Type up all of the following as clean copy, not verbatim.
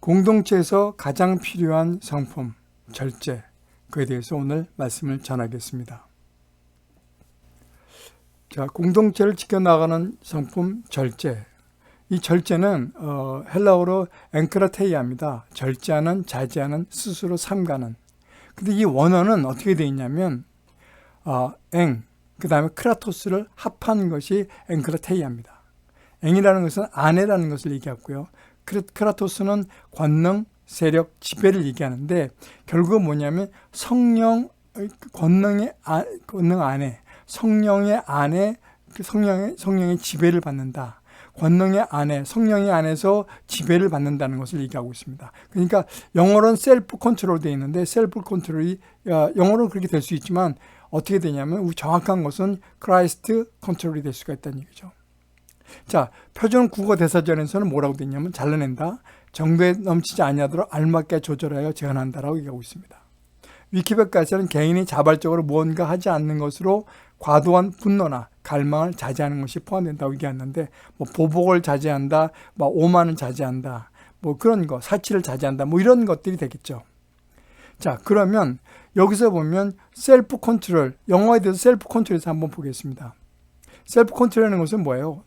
공동체에서 가장 필요한 성품, 절제, 그에 대해서 오늘 말씀을 전하겠습니다. 자, 공동체를 지켜나가는 성품, 절제. 이 절제는 헬라어로 앵크라테이아입니다. 절제하는, 자제하는, 스스로 삼가는. 근데 이 원어는 어떻게 되어 있냐면 그 다음에 크라토스를 합한 것이 앵크라테이아입니다. 앵이라는 것은 아내라는 것을 얘기하고요. 크라토스는 권능, 세력, 지배를 얘기하는데 결국은 뭐냐면 성령, 권능 안에 성령의 안에 성령의 지배를 받는다. 권능의 안에 성령의 안에서 지배를 받는다는 것을 얘기하고 있습니다. 그러니까 영어로는 셀프 컨트롤 되어 있는데 셀프 컨트롤이 영어로는 그렇게 될 수 있지만 어떻게 되냐면 정확한 것은 크라이스트 컨트롤이 될 수가 있다는 얘기죠. 자, 표준 국어 대사전에서는 뭐라고 되어 있냐면 잘라낸다, 정도에 넘치지 아니하도록 알맞게 조절하여 제한한다라고 얘기하고 있습니다. 위키백과에서는 개인이 자발적으로 무언가 하지 않는 것으로 과도한 분노나 갈망을 자제하는 것이 포함된다고 얘기하는데 보복을 자제한다, 오만을 자제한다, 그런 거, 사치를 자제한다, 이런 것들이 되겠죠. 자, 그러면 여기서 보면 셀프 컨트롤, 영어에 대해서 셀프 컨트롤에서 한번 보겠습니다. 셀프 컨트롤이라는 것은 뭐예요?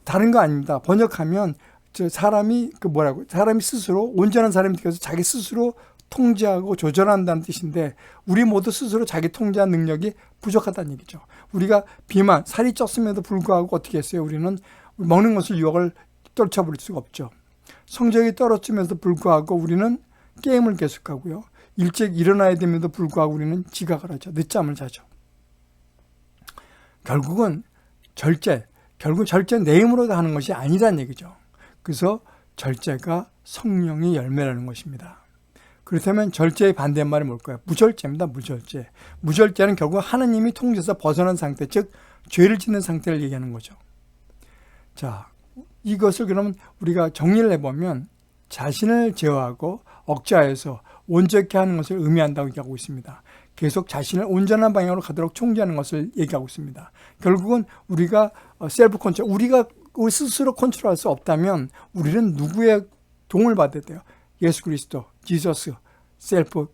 다른 거 아닙니다. 번역하면 사람이 사람이 스스로 온전한 사람이 되어서 자기 스스로 통제하고 조절한다는 뜻인데 우리 모두 스스로 자기 통제한 능력이 부족하다는 얘기죠. 우리가 비만, 살이 쪘음에도 불구하고 어떻게 했어요? 우리는 먹는 것을 유혹을 떨쳐버릴 수가 없죠. 성적이 떨어지면서도 불구하고 우리는 게임을 계속하고요. 일찍 일어나야 됨에도 불구하고 우리는 지각을 하죠. 늦잠을 자죠. 결국은 절제 내 힘으로 하는 것이 아니라는 얘기죠. 그래서 절제가 성령의 열매라는 것입니다. 그렇다면 절제의 반대말이 뭘까요? 무절제입니다. 무절제. 무절제는 결국 하나님이 통제에서 벗어난 상태, 즉 죄를 짓는 상태를 얘기하는 거죠. 자, 이것을 그러면 우리가 정리를 해보면 자신을 제어하고 억제하여서 온전히 하는 것을 의미한다고 얘기하고 있습니다. 계속 자신을 온전한 방향으로 가도록 총재하는 것을 얘기하고 있습니다. 결국은 우리가 셀프 컨트롤, 우리가 우리 스스로 컨트롤할 수 없다면 우리는 누구의 도움을 받아야 돼요? 예수 그리스도, 지저스, 셀프,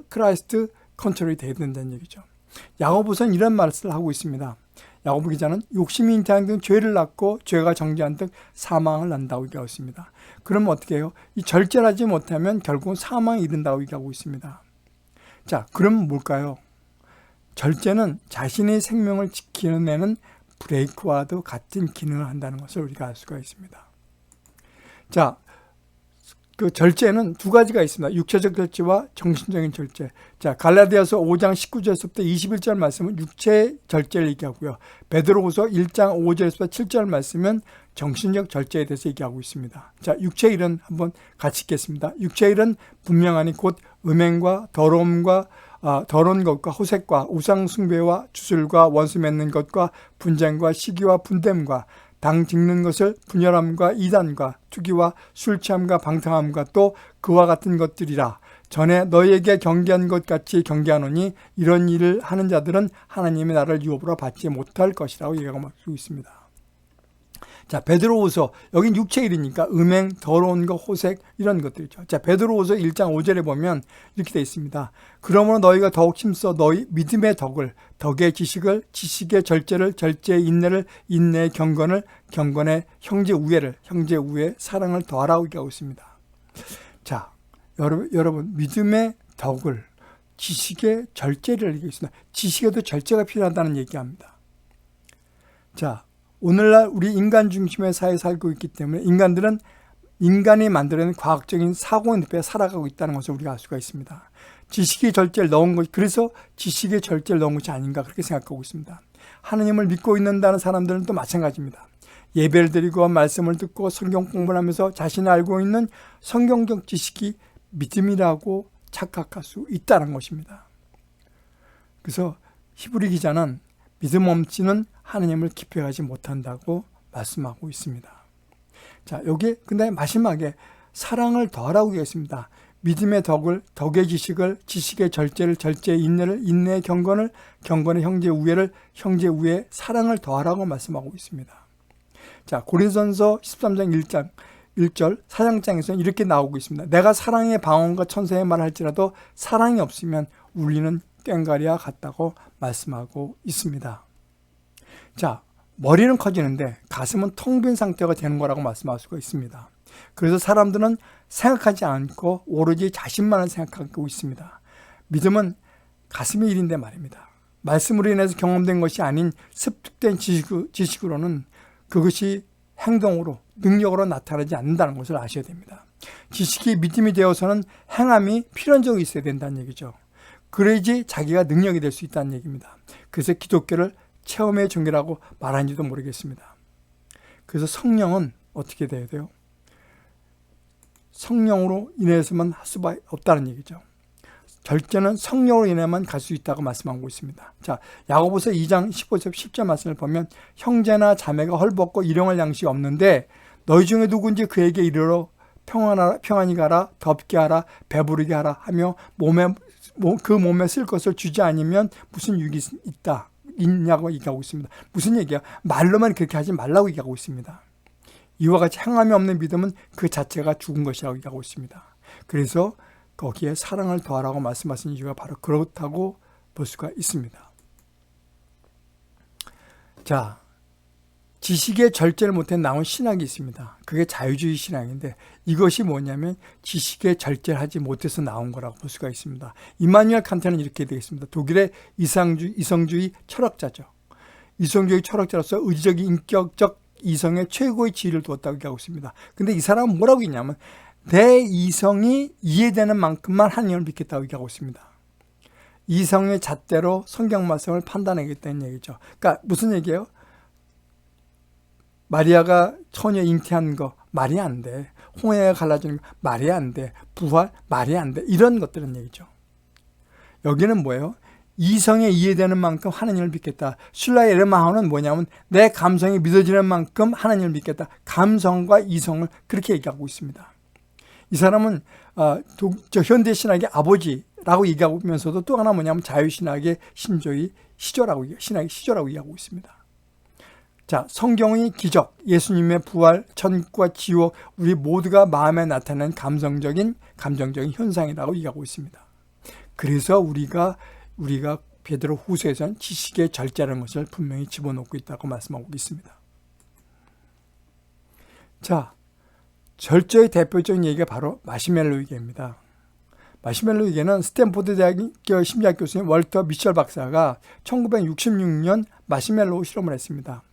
크라이스트 컨트롤이 돼야 된다는 얘기죠. 야고보서는 이런 말을 하고 있습니다. 야고보 기자는 욕심이 잉태한 등 죄를 낳고 죄가 정죄한 등 사망을 낳는다고 얘기하고 있습니다. 그러면 어떻게 해요? 이 절제를 하지 못하면 결국은 사망에 이른다고 얘기하고 있습니다. 자, 그럼 뭘까요? 절제는 자신의 생명을 지키는 브레이크와도 같은 기능을 한다는 것을 우리가 알 수가 있습니다. 자, 그 절제는 두 가지가 있습니다. 육체적 절제와 정신적인 절제. 자, 갈라디아서 5장 19절에서부터 21절 말씀은 육체 절제를 얘기하고요. 베드로후서 1장 5절에서 7절 말씀은 정신적 절제에 대해서 얘기하고 있습니다. 자, 육체의 일은 한번 같이 읽겠습니다. 육체의 일은 분명하니 곧 음행과 더러움과 더러운 것과 호색과 우상 숭배와 주술과 원수 맺는 것과 분쟁과 시기와 분됨과 당 짓는 것을 분열함과 이단과 투기와 술 취함과 방탕함과 또 그와 같은 것들이라. 전에 너희에게 경계한 것 같이 경계하노니 이런 일을 하는 자들은 하나님의 나라를 유업으로 받지 못할 것이라고 얘기하고 있습니다. 자, 베드로후서, 여긴 육체의 일이니까 음행, 더러운 것, 호색 이런 것들이죠. 자, 베드로후서 1장 5절에 보면 이렇게 되어 있습니다. 그러므로 너희가 더욱 힘써 너희 믿음의 덕을, 덕의 지식을, 지식의 절제를, 절제의 인내를, 인내의 경건을, 경건의 형제 우애를, 형제 우애 사랑을 더하라고 얘기하고 있습니다. 자, 여러분 믿음의 덕을, 지식의 절제를 얘기하고 있습니다. 지식에도 절제가 필요하다는 얘기합니다. 자, 오늘날 우리 인간 중심의 사회에 살고 있기 때문에 인간들은 인간이 만들어낸 과학적인 사고의 늪에 살아가고 있다는 것을 우리가 알 수가 있습니다. 지식의 절제를 넣은 것, 그래서 지식의 절제를 넣은 것이 아닌가 그렇게 생각하고 있습니다. 하나님을 믿고 있는다는 사람들은 또 마찬가지입니다. 예배를 드리고 말씀을 듣고 성경 공부를 하면서 자신이 알고 있는 성경적 지식이 믿음이라고 착각할 수 있다는 것입니다. 그래서 히브리 기자는 믿음 없이는 하나님을 기표하지 못한다고 말씀하고 있습니다. 자, 여기 근데 마지막에 사랑을 더하라고 얘기했습니다. 믿음의 덕을, 덕의 지식을, 지식의 절제를, 절제의 인내를, 인내의 경건을, 경건의 형제 우애를, 형제 우애의 사랑을 더하라고 말씀하고 있습니다. 자, 고린도전서 13장 1장 1절 4장에서는 이렇게 나오고 있습니다. 내가 사랑의 방언과 천사의 말을 할지라도 사랑이 없으면 울리는 꽹과리와 같다고 말씀하고 있습니다. 자, 머리는 커지는데 가슴은 텅 빈 상태가 되는 거라고 말씀할 수가 있습니다. 그래서 사람들은 생각하지 않고 오로지 자신만을 생각하고 있습니다. 믿음은 가슴의 일인데 말입니다. 말씀으로 인해서 경험된 것이 아닌 습득된 지식으로는 그것이 행동으로, 능력으로 나타나지 않는다는 것을 아셔야 됩니다. 지식이 믿음이 되어서는 행함이 필연적으로 있어야 된다는 얘기죠. 그래야지 자기가 능력이 될 수 있다는 얘기입니다. 그래서 기독교를 체험의 종교라고 말하는지도 모르겠습니다. 그래서 성령은 어떻게 돼야 돼요? 성령으로 인해서만 할 수밖에 없다는 얘기죠. 절제는 성령으로 인해만 갈 수 있다고 말씀하고 있습니다. 자, 야고보서 2장 15절 10절 말씀을 보면 형제나 자매가 헐벗고 일용할 양식이 없는데 너희 중에 누군지 그에게 이르러 평안히 가라, 덥게 하라, 배부르게 하라 하며 그 몸에 쓸 것을 주지 않으면 무슨 유익이 있냐고 얘기하고 있습니다. 무슨 얘기야? 말로만 그렇게 하지 말라고 얘기하고 있습니다. 이와 같이 행함이 없는 믿음은 그 자체가 죽은 것이라고 얘기하고 있습니다. 그래서 거기에 사랑을 더하라고 말씀하신 이유가 바로 그렇다고 볼 수가 있습니다. 자, 지식의 절제를 못해 나온 신학이 있습니다. 그게 자유주의 신학인데 이것이 뭐냐면 지식의 절제를 하지 못해서 나온 거라고 볼 수가 있습니다. 이마누엘 칸트는 이렇게 되겠습니다. 독일의 이성주의 철학자죠. 이성주의 철학자로서 의지적인 인격적 이성의 최고의 지위를 두었다고 얘기하고 있습니다. 근데 이 사람은 뭐라고 했냐면 내 이성이 이해되는 만큼만 하나님을 믿겠다고 얘기하고 있습니다. 이성의 잣대로 성경 말씀을 판단하겠다는 얘기죠. 그러니까 무슨 얘기예요? 마리아가 처녀 잉태한 거 말이 안 돼. 홍해가 갈라지는 거 말이 안 돼. 부활 말이 안 돼. 이런 것들은 얘기죠. 여기는 뭐예요? 이성에 이해되는 만큼 하나님을 믿겠다. 슐라의 에르마하는 뭐냐면 내 감성이 믿어지는 만큼 하나님을 믿겠다. 감성과 이성을 그렇게 얘기하고 있습니다. 이 사람은 현대 신학의 아버지라고 얘기하면서도 또 하나 뭐냐면 자유신학의 신학의 시조라고 얘기하고 있습니다. 자, 성경의 기적, 예수님의 부활, 천국과 지옥, 우리 모두가 마음에 나타나는 감정적인 현상이라고 얘기하고 있습니다. 그래서 우리가 베드로 후서에서는 지식의 절제라는 것을 분명히 집어넣고 있다고 말씀하고 있습니다. 자, 절제의 대표적인 얘기가 바로 마시멜로 위계입니다. 마시멜로 위계는 스탠포드 대학 심리학 교수인 월터 미첼 박사가 1966년 마시멜로 실험을 했습니다.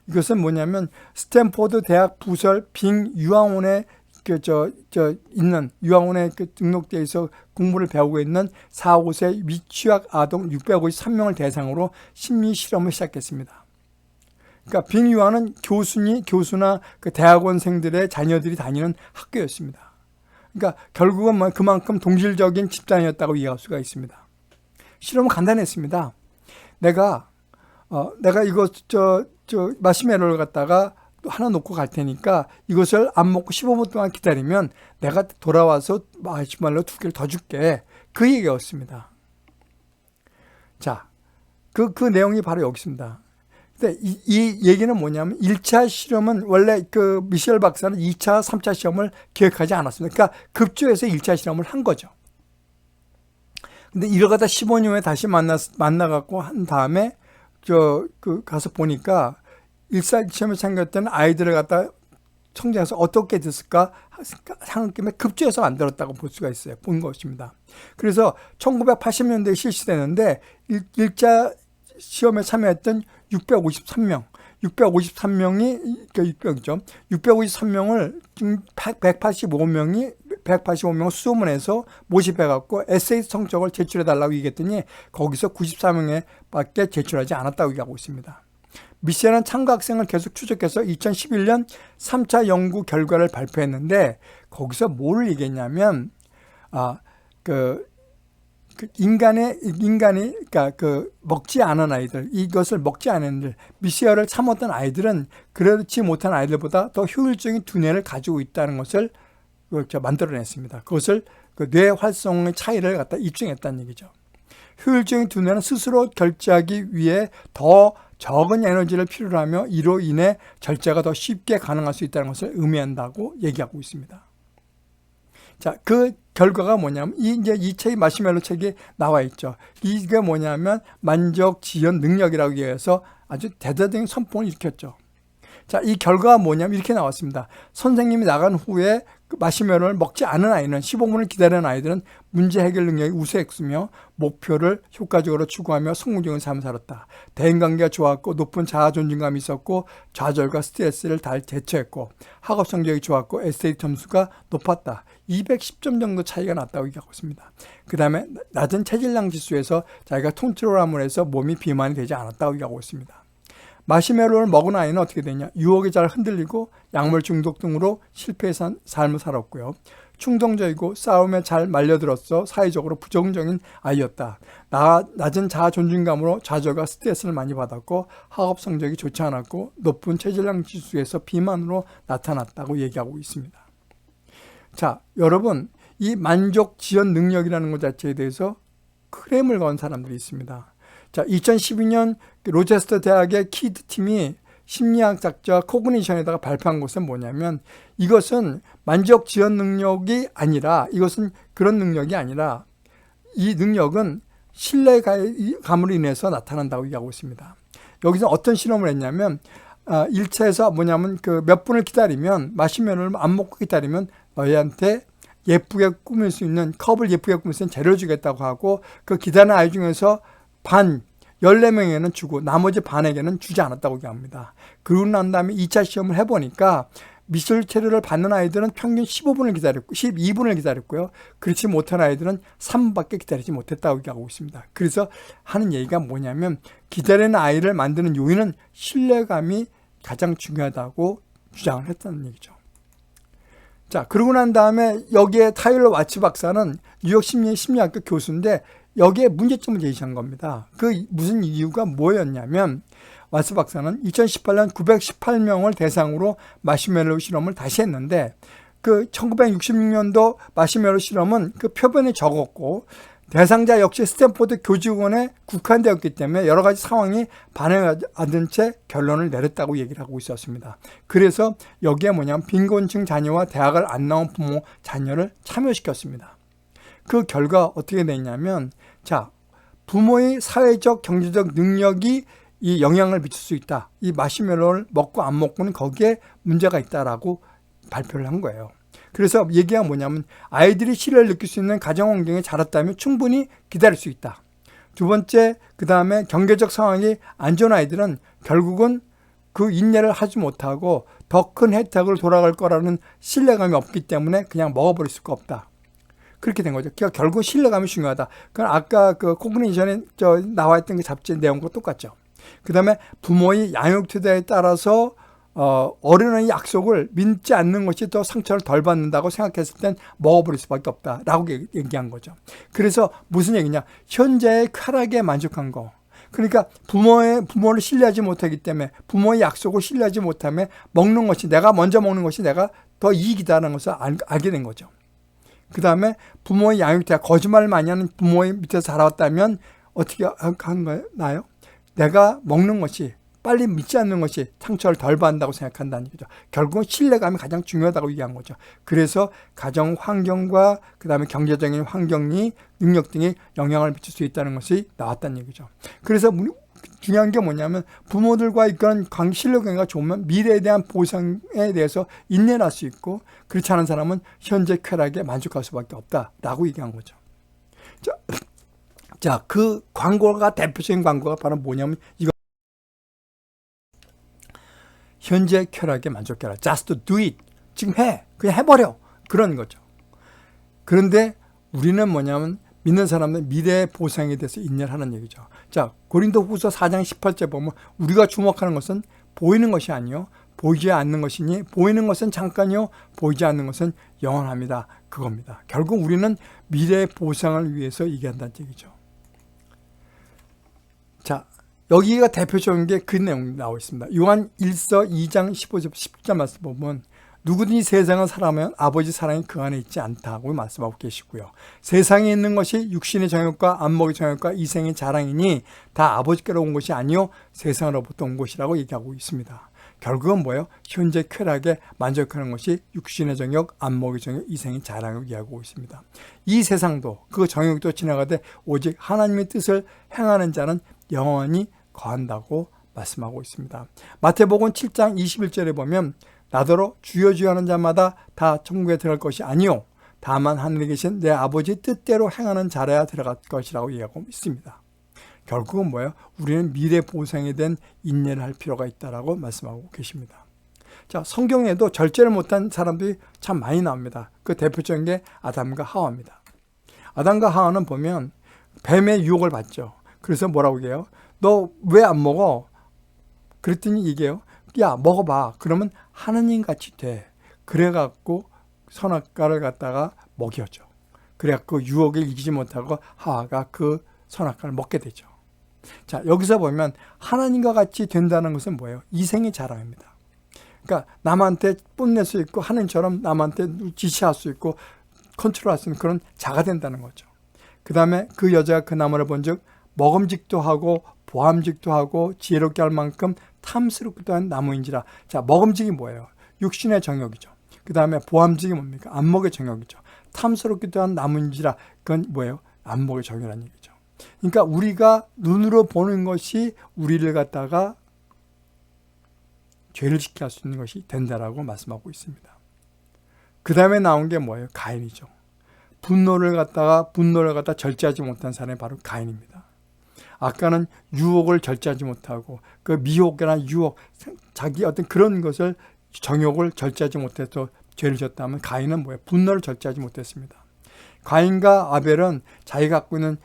이것은 뭐냐면 스탠포드 대학 부설 빙 유황원에 있는 유황원에 등록되어 있어 공부를 배우고 있는 4, 5세 미취학 아동 653명을 대상으로 심리 실험을 시작했습니다. 그러니까 빙 유황은 교수나 그 대학원생들의 자녀들이 다니는 학교였습니다. 그러니까 결국은 그만큼 동질적인 집단이었다고 이해할 수가 있습니다. 실험은 간단했습니다. 내가 이거 마시멜로를 갖다가 하나 놓고 갈 테니까 이것을 안 먹고 15분 동안 기다리면 내가 돌아와서 마시멜로 2개를 더 줄게. 그 얘기였습니다. 자, 그 내용이 바로 여기 있습니다. 근데 이 얘기는 뭐냐면 1차 실험은 원래 그 미셸 박사는 2차, 3차 시험을 계획하지 않았습니다. 그러니까 급조해서 1차 실험을 한 거죠. 근데 이러다가 15년 후에 다시 만나갖고 한 다음에 가서 보니까 1차 시험에 참가했던 아이들을 갖다 청정해서 어떻게 됐을까 생각하면 급조해서 만들었다고 볼 수가 있어요. 본 것입니다. 그래서 1980년대에 실시되는데 1차 시험에 참여했던 653명이 653명을 185명을 수소문해서 모집해갖고 에세이 성적을 제출해달라고 얘기했더니 거기서 94명밖에 제출하지 않았다고 얘기하고 있습니다. 미셸은 참가 학생을 계속 추적해서 2011년 3차 연구 결과를 발표했는데 거기서 뭘 얘기했냐면 그러니까 먹지 않은 아이들, 이것을 먹지 않은 아이들, 미셸을 참았던 아이들은 그렇지 못한 아이들보다 더 효율적인 두뇌를 가지고 있다는 것을 만들어냈습니다. 그것을 뇌 활성의 차이를 갖다 입증했다는 얘기죠. 효율적인 두뇌는 스스로 결제하기 위해 더 적은 에너지를 필요로 하며 이로 인해 절제가 더 쉽게 가능할 수 있다는 것을 의미한다고 얘기하고 있습니다. 자, 그 결과가 뭐냐면 이제 이 책이 마시멜로 책에 나와 있죠. 이게 뭐냐면 만족 지연 능력이라고 해서 아주 대대적인 선풍을 일으켰죠. 자, 이 결과가 뭐냐면 이렇게 나왔습니다. 선생님이 나간 후에 그 마시멜로를 먹지 않은 아이는 15분을 기다리는 아이들은 문제 해결 능력이 우수했으며 목표를 효과적으로 추구하며 성공적인 삶을 살았다. 대인관계가 좋았고 높은 자아 존중감이 있었고 좌절과 스트레스를 잘 대처했고 학업 성적이 좋았고 에세이 점수가 높았다. 210점 정도 차이가 났다고 얘기하고 있습니다. 그 다음에 낮은 체질량 지수에서 자기가 통트롤함을 해서 몸이 비만이 되지 않았다고 얘기하고 있습니다. 마시멜로를 먹은 아이는 어떻게 되냐? 유혹에 잘 흔들리고 약물 중독 등으로 실패의 삶을 살았고요. 충동적이고 싸움에 잘 말려들었어 사회적으로 부정적인 아이였다. 낮은 자아 존중감으로 좌절과 스트레스를 많이 받았고 학업 성적이 좋지 않았고 높은 체질량 지수에서 비만으로 나타났다고 얘기하고 있습니다. 자, 여러분, 이 만족 지연 능력이라는 것 자체에 대해서 크렘을 건 사람들이 있습니다. 자, 2012년 로체스터 대학의 키드 팀이 심리학자 코그니션에다가 발표한 것은 뭐냐면 이것은 만족 지연 능력이 아니라 이것은 그런 능력이 아니라 이 능력은 신뢰감으로 인해서 나타난다고 얘기하고 있습니다. 여기서 어떤 실험을 했냐면 1차에서 뭐냐면 그 몇 분을 기다리면 마시멜로를 안 먹고 기다리면 너희한테 예쁘게 꾸밀 수 있는 컵을 예쁘게 꾸밀 수 있는 재료를 주겠다고 하고 그 기다리는 아이 중에서 반 14명에게는 주고 나머지 반에게는 주지 않았다고 얘기합니다. 그러고 난 다음에 2차 시험을 해보니까 미술 체류를 받는 아이들은 평균 15분을 기다렸고 12분을 기다렸고요. 그렇지 못한 아이들은 3분밖에 기다리지 못했다고 얘기하고 있습니다. 그래서 하는 얘기가 뭐냐면 기다리는 아이를 만드는 요인은 신뢰감이 가장 중요하다고 주장을 했다는 얘기죠. 자, 그러고 난 다음에 여기에 타일러 와츠 박사는 뉴욕 심리학교 교수인데 여기에 문제점을 제시한 겁니다. 그 무슨 이유가 뭐였냐면 와츠 박사는 2018년 918명을 대상으로 마시멜로 실험을 다시 했는데 그 1966년도 마시멜로 실험은 그 표본이 적었고 대상자 역시 스탠포드 교직원에 국한되었기 때문에 여러 가지 상황이 반영받은 채 결론을 내렸다고 얘기를 하고 있었습니다. 그래서 여기에 뭐냐면 빈곤층 자녀와 대학을 안 나온 부모 자녀를 참여시켰습니다. 그 결과 어떻게 됐냐면 자, 부모의 사회적 경제적 능력이 이 영향을 미칠 수 있다. 이 마시멜로를 먹고 안 먹고는 거기에 문제가 있다라고 발표를 한 거예요. 그래서 얘기가 뭐냐면 아이들이 신뢰를 느낄 수 있는 가정 환경에 자랐다면 충분히 기다릴 수 있다. 두 번째, 그 다음에 경제적 상황이 안 좋은 아이들은 결국은 그 인내를 하지 못하고 더 큰 혜택으로 돌아갈 거라는 신뢰감이 없기 때문에 그냥 먹어버릴 수가 없다. 그렇게 된 거죠. 그러니까 결국 신뢰감이 중요하다. 그건 아까 그 코그니션에 나와 있던 그 잡지 내용과 똑같죠. 그 다음에 부모의 양육 태도에 따라서 어린아이 약속을 믿지 않는 것이 더 상처를 덜 받는다고 생각했을 땐 먹어버릴 수밖에 없다라고 얘기한 거죠. 그래서 무슨 얘기냐? 현재의 쾌락에 만족한 거. 그러니까 부모를 신뢰하지 못하기 때문에 부모의 약속을 신뢰하지 못하면 먹는 것이 내가 먼저 먹는 것이 내가 더 이익이다라는 것을 알게 된 거죠. 그 다음에 부모의 양육태가 거짓말을 많이 하는 부모의 밑에서 자라왔다면 어떻게 한 거나요? 내가 먹는 것이 빨리 믿지 않는 것이 상처를 덜 받는다고 생각한다는 얘기죠. 결국은 신뢰감이 가장 중요하다고 얘기한 거죠. 그래서 가정 환경과 그 다음에 경제적인 환경이 능력 등이 영향을 미칠 수 있다는 것이 나왔다는 얘기죠. 그래서 중요한 게 뭐냐면 부모들과 그런 신뢰관계가 좋으면 미래에 대한 보상에 대해서 인내를 할 수 있고 그렇지 않은 사람은 현재 쾌락에 만족할 수밖에 없다라고 얘기한 거죠. 자, 그 광고가 대표적인 광고가 바로 뭐냐면 이거 현재 쾌락에 만족해라. Just do it. 지금 해. 그냥 해버려. 그런 거죠. 그런데 우리는 뭐냐면 믿는 사람은 미래의 보상에 대해서 인내를 하는 얘기죠. 자, 고린도후서 4장 18절 보면 우리가 주목하는 것은 보이는 것이 아니요 보이지 않는 것이니 보이는 것은 잠깐이요 보이지 않는 것은 영원합니다. 그겁니다. 결국 우리는 미래의 보상을 위해서 얘기한다는 얘기죠. 자, 여기가 대표적인 게 그 내용이 나와 있습니다. 요한 1서 2장 15절 10절 말씀 보면 누구든지 세상을 사랑하면 아버지 사랑이 그 안에 있지 않다고 말씀하고 계시고요. 세상에 있는 것이 육신의 정욕과 안목의 정욕과 이생의 자랑이니 다 아버지께로 온 것이 아니요 세상으로부터 온 것이라고 얘기하고 있습니다. 결국은 뭐예요? 현재 쾌락에 만족하는 것이 육신의 정욕, 안목의 정욕, 이생의 자랑을 얘기하고 있습니다. 이 세상도 그 정욕도 지나가되 오직 하나님의 뜻을 행하는 자는 영원히 거한다고 말씀하고 있습니다. 마태복음 7장 21절에 보면 나더러 주여 주여 하는 자마다 다 천국에 들어갈 것이 아니요 다만 하늘에 계신 내 아버지 뜻대로 행하는 자라야 들어갈 것이라고 얘기하고 있습니다. 결국은 뭐예요? 우리는 미래 보상에 대한 인내를 할 필요가 있다라고 말씀하고 계십니다. 자, 성경에도 절제를 못한 사람들이 참 많이 나옵니다. 그 대표적인 게 아담과 하와입니다. 아담과 하와는 보면 뱀의 유혹을 받죠. 그래서 뭐라고 해요? 너 왜 안 먹어? 그랬더니 이게요. 야, 먹어봐. 그러면 하느님 같이 돼. 그래갖고 선악과를 갖다가 먹였죠. 그래갖고 유혹을 이기지 못하고 하와가 그 선악과를 먹게 되죠. 자, 여기서 보면 하나님과 같이 된다는 것은 뭐예요? 이생의 자랑입니다. 그러니까 남한테 뽐낼 수 있고 하나님처럼 남한테 지시할 수 있고 컨트롤할 수 있는 그런 자가 된다는 거죠. 그 다음에 그 여자가 그 나무를 본즉 먹음직도 하고 보암직도 하고 지혜롭게 할 만큼 탐스럽기도 한 나무인지라. 자, 먹음직이 뭐예요? 육신의 정욕이죠. 그 다음에 보암직이 뭡니까? 안목의 정욕이죠. 탐스럽기도 한 나무인지라. 그건 뭐예요? 안목의 정욕이라는 얘기죠. 그러니까 우리가 눈으로 보는 것이 우리를 갖다가 죄를 짓게 할 수 있는 것이 된다라고 말씀하고 있습니다. 그 다음에 나온 게 뭐예요? 가인이죠. 분노를 갖다 절제하지 못한 사람이 바로 가인입니다. 아까는 유혹을 절제하지 못하고 그 미혹이나 유혹, 자기 어떤 그런 것을 정욕을 절제하지 못해서 죄를 졌다면 가인은 뭐예요? 분노를 절제하지 못했습니다. 가인과 아벨은 자기가 갖고 있는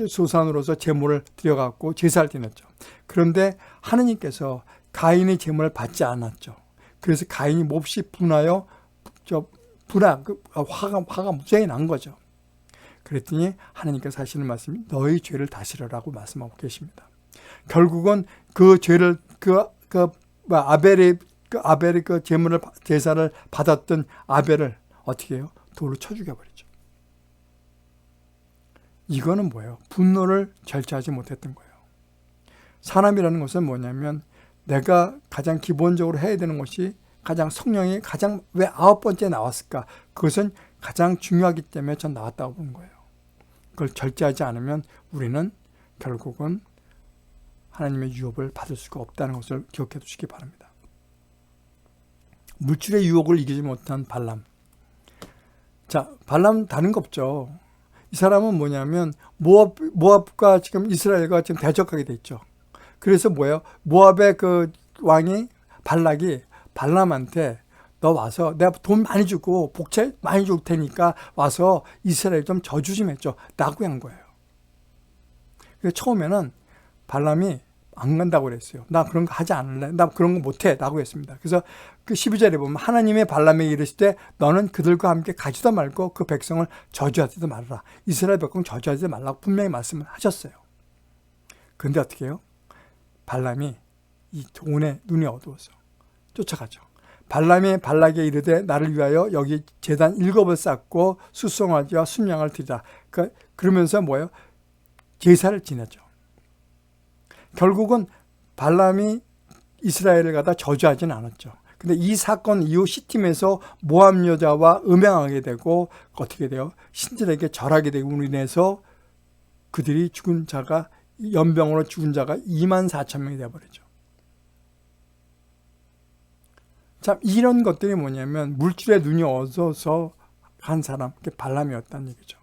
소산으로서 제물을 드려갖고 제사를 드렸죠. 그런데 하느님께서 가인의 제물을 받지 않았죠. 그래서 가인이 몹시 분하여 화가 무지하게 난 거죠. 그랬더니 하나님께서 하시는 말씀이 너희 죄를 다스려라고 말씀하고 계십니다. 결국은 그 죄를 아벨이 그 제사를 받았던 아벨을 어떻게 해요? 돌로 쳐 죽여버리죠. 이거는 뭐예요? 분노를 절제하지 못했던 거예요. 사람이라는 것은 뭐냐면 내가 가장 기본적으로 해야 되는 것이 가장 성령이 가장 왜 9번째 나왔을까? 그것은 가장 중요하기 때문에 전 나왔다고 본 거예요. 그걸 절제하지 않으면 우리는 결국은 하나님의 유혹을 받을 수가 없다는 것을 기억해 두시기 바랍니다. 물질의 유혹을 이기지 못한 발람. 자, 발람 다른 거 없죠. 이 사람은 뭐냐면 모압과 지금 이스라엘과 지금 대적하게 돼 있죠. 그래서 뭐예요? 모압의 그 왕이 발락이 발람한테 너 와서 내가 돈 많이 주고 복채 많이 줄 테니까 와서 이스라엘 좀 저주 좀 해줘. 라고 한 거예요. 그래서 처음에는 발람이 안 간다고 그랬어요. 나 그런 거 하지 않을래. 나 그런 거 못해. 라고 했습니다. 그래서 그 12절에 보면 하나님의 발람에게 이르실 때 너는 그들과 함께 가지도 말고 그 백성을 저주하지도 말라. 이스라엘 백성 저주하지 말라고 분명히 말씀을 하셨어요. 그런데 어떻게 해요? 발람이 이 돈에 눈이 어두워서 쫓아가죠. 발람이 발락에 이르되 나를 위하여 여기 제단 7을 쌓고 수송아지와 순양을 드리라. 그러면서 뭐예요? 제사를 지내죠. 결국은 발람이 이스라엘을 갖다 저주하지는 않았죠. 근데 이 사건 이후 시팀에서 모압 여자와 음행하게 되고 어떻게 돼요? 신들에게 절하게 되고 인해서 그들이 죽은 자가 연병으로 죽은 자가 24,000명이 되어버리죠. 참 이런 것들이 뭐냐면 물질에 눈이 어두워서 한 사람, 그게 발람이었다는 얘기죠.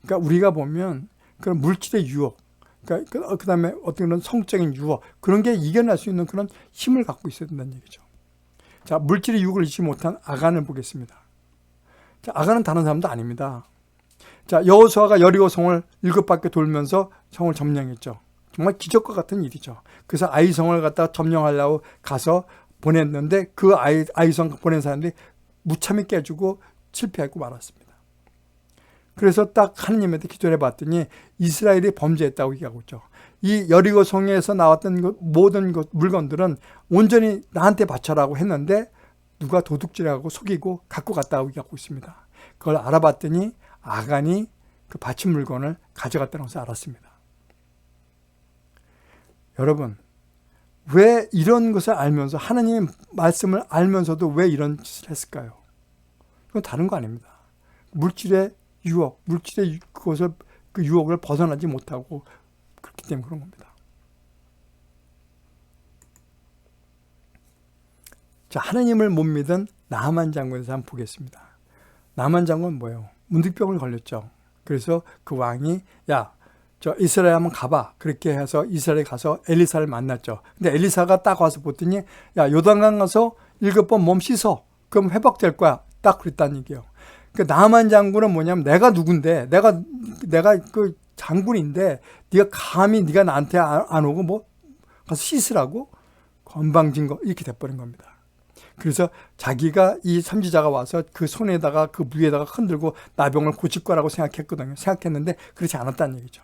그러니까 우리가 보면 그런 물질의 유혹, 그러니까 그 다음에 어떤 그런 성적인 유혹, 그런 게 이겨낼 수 있는 그런 힘을 갖고 있어야 된다는 얘기죠. 자, 물질의 유혹을 잊지 못한 아간을 보겠습니다. 자, 아간은 다른 사람도 아닙니다. 자, 여호수아가 여리고 성을 7바퀴 돌면서 성을 점령했죠. 정말 기적과 같은 일이죠. 그래서 아이성을 갖다가 점령하려고 가서 보냈는데 그 아이성 보낸 사람들이 무참히 깨지고 실패하고 말았습니다. 그래서 딱 하느님한테 기도를 해봤더니 이스라엘이 범죄했다고 얘기하고 있죠. 이 여리고 성에서 나왔던 모든 물건들은 온전히 나한테 바쳐라고 했는데 누가 도둑질하고 속이고 갖고 갔다고 얘기하고 있습니다. 그걸 알아봤더니 아간이 그 바친 물건을 가져갔다는 것을 알았습니다. 여러분, 왜 이런 것을 알면서, 하나님의 말씀을 알면서도 왜 이런 짓을 했을까요? 그건 다른 거 아닙니다. 물질의 유혹, 물질의 그 유혹을 벗어나지 못하고 그렇기 때문에 그런 겁니다. 자, 하나님을 못 믿은 나하만 장군에 대해서 한번 보겠습니다. 나하만 장군은 뭐예요? 문득병을 걸렸죠. 그래서 그 왕이 야, 저 이스라엘 한번 가봐. 그렇게 해서 이스라엘에 가서 엘리사를 만났죠. 근데 엘리사가 딱 와서 보더니 야, 요단강 가서 7번 몸 씻어. 그럼 회복될 거야. 딱 그랬다는 얘기예요. 그 나하만 장군은 뭐냐면 내가 누군데, 내가 그 장군인데 네가 감히 네가 나한테 안 오고 뭐 가서 씻으라고? 건방진 거 이렇게 돼버린 겁니다. 그래서 자기가 이 선지자가 와서 그 손에다가 그 무에다가 흔들고 나병을 고칠 거라고 생각했거든요. 생각했는데 그렇지 않았다는 얘기죠.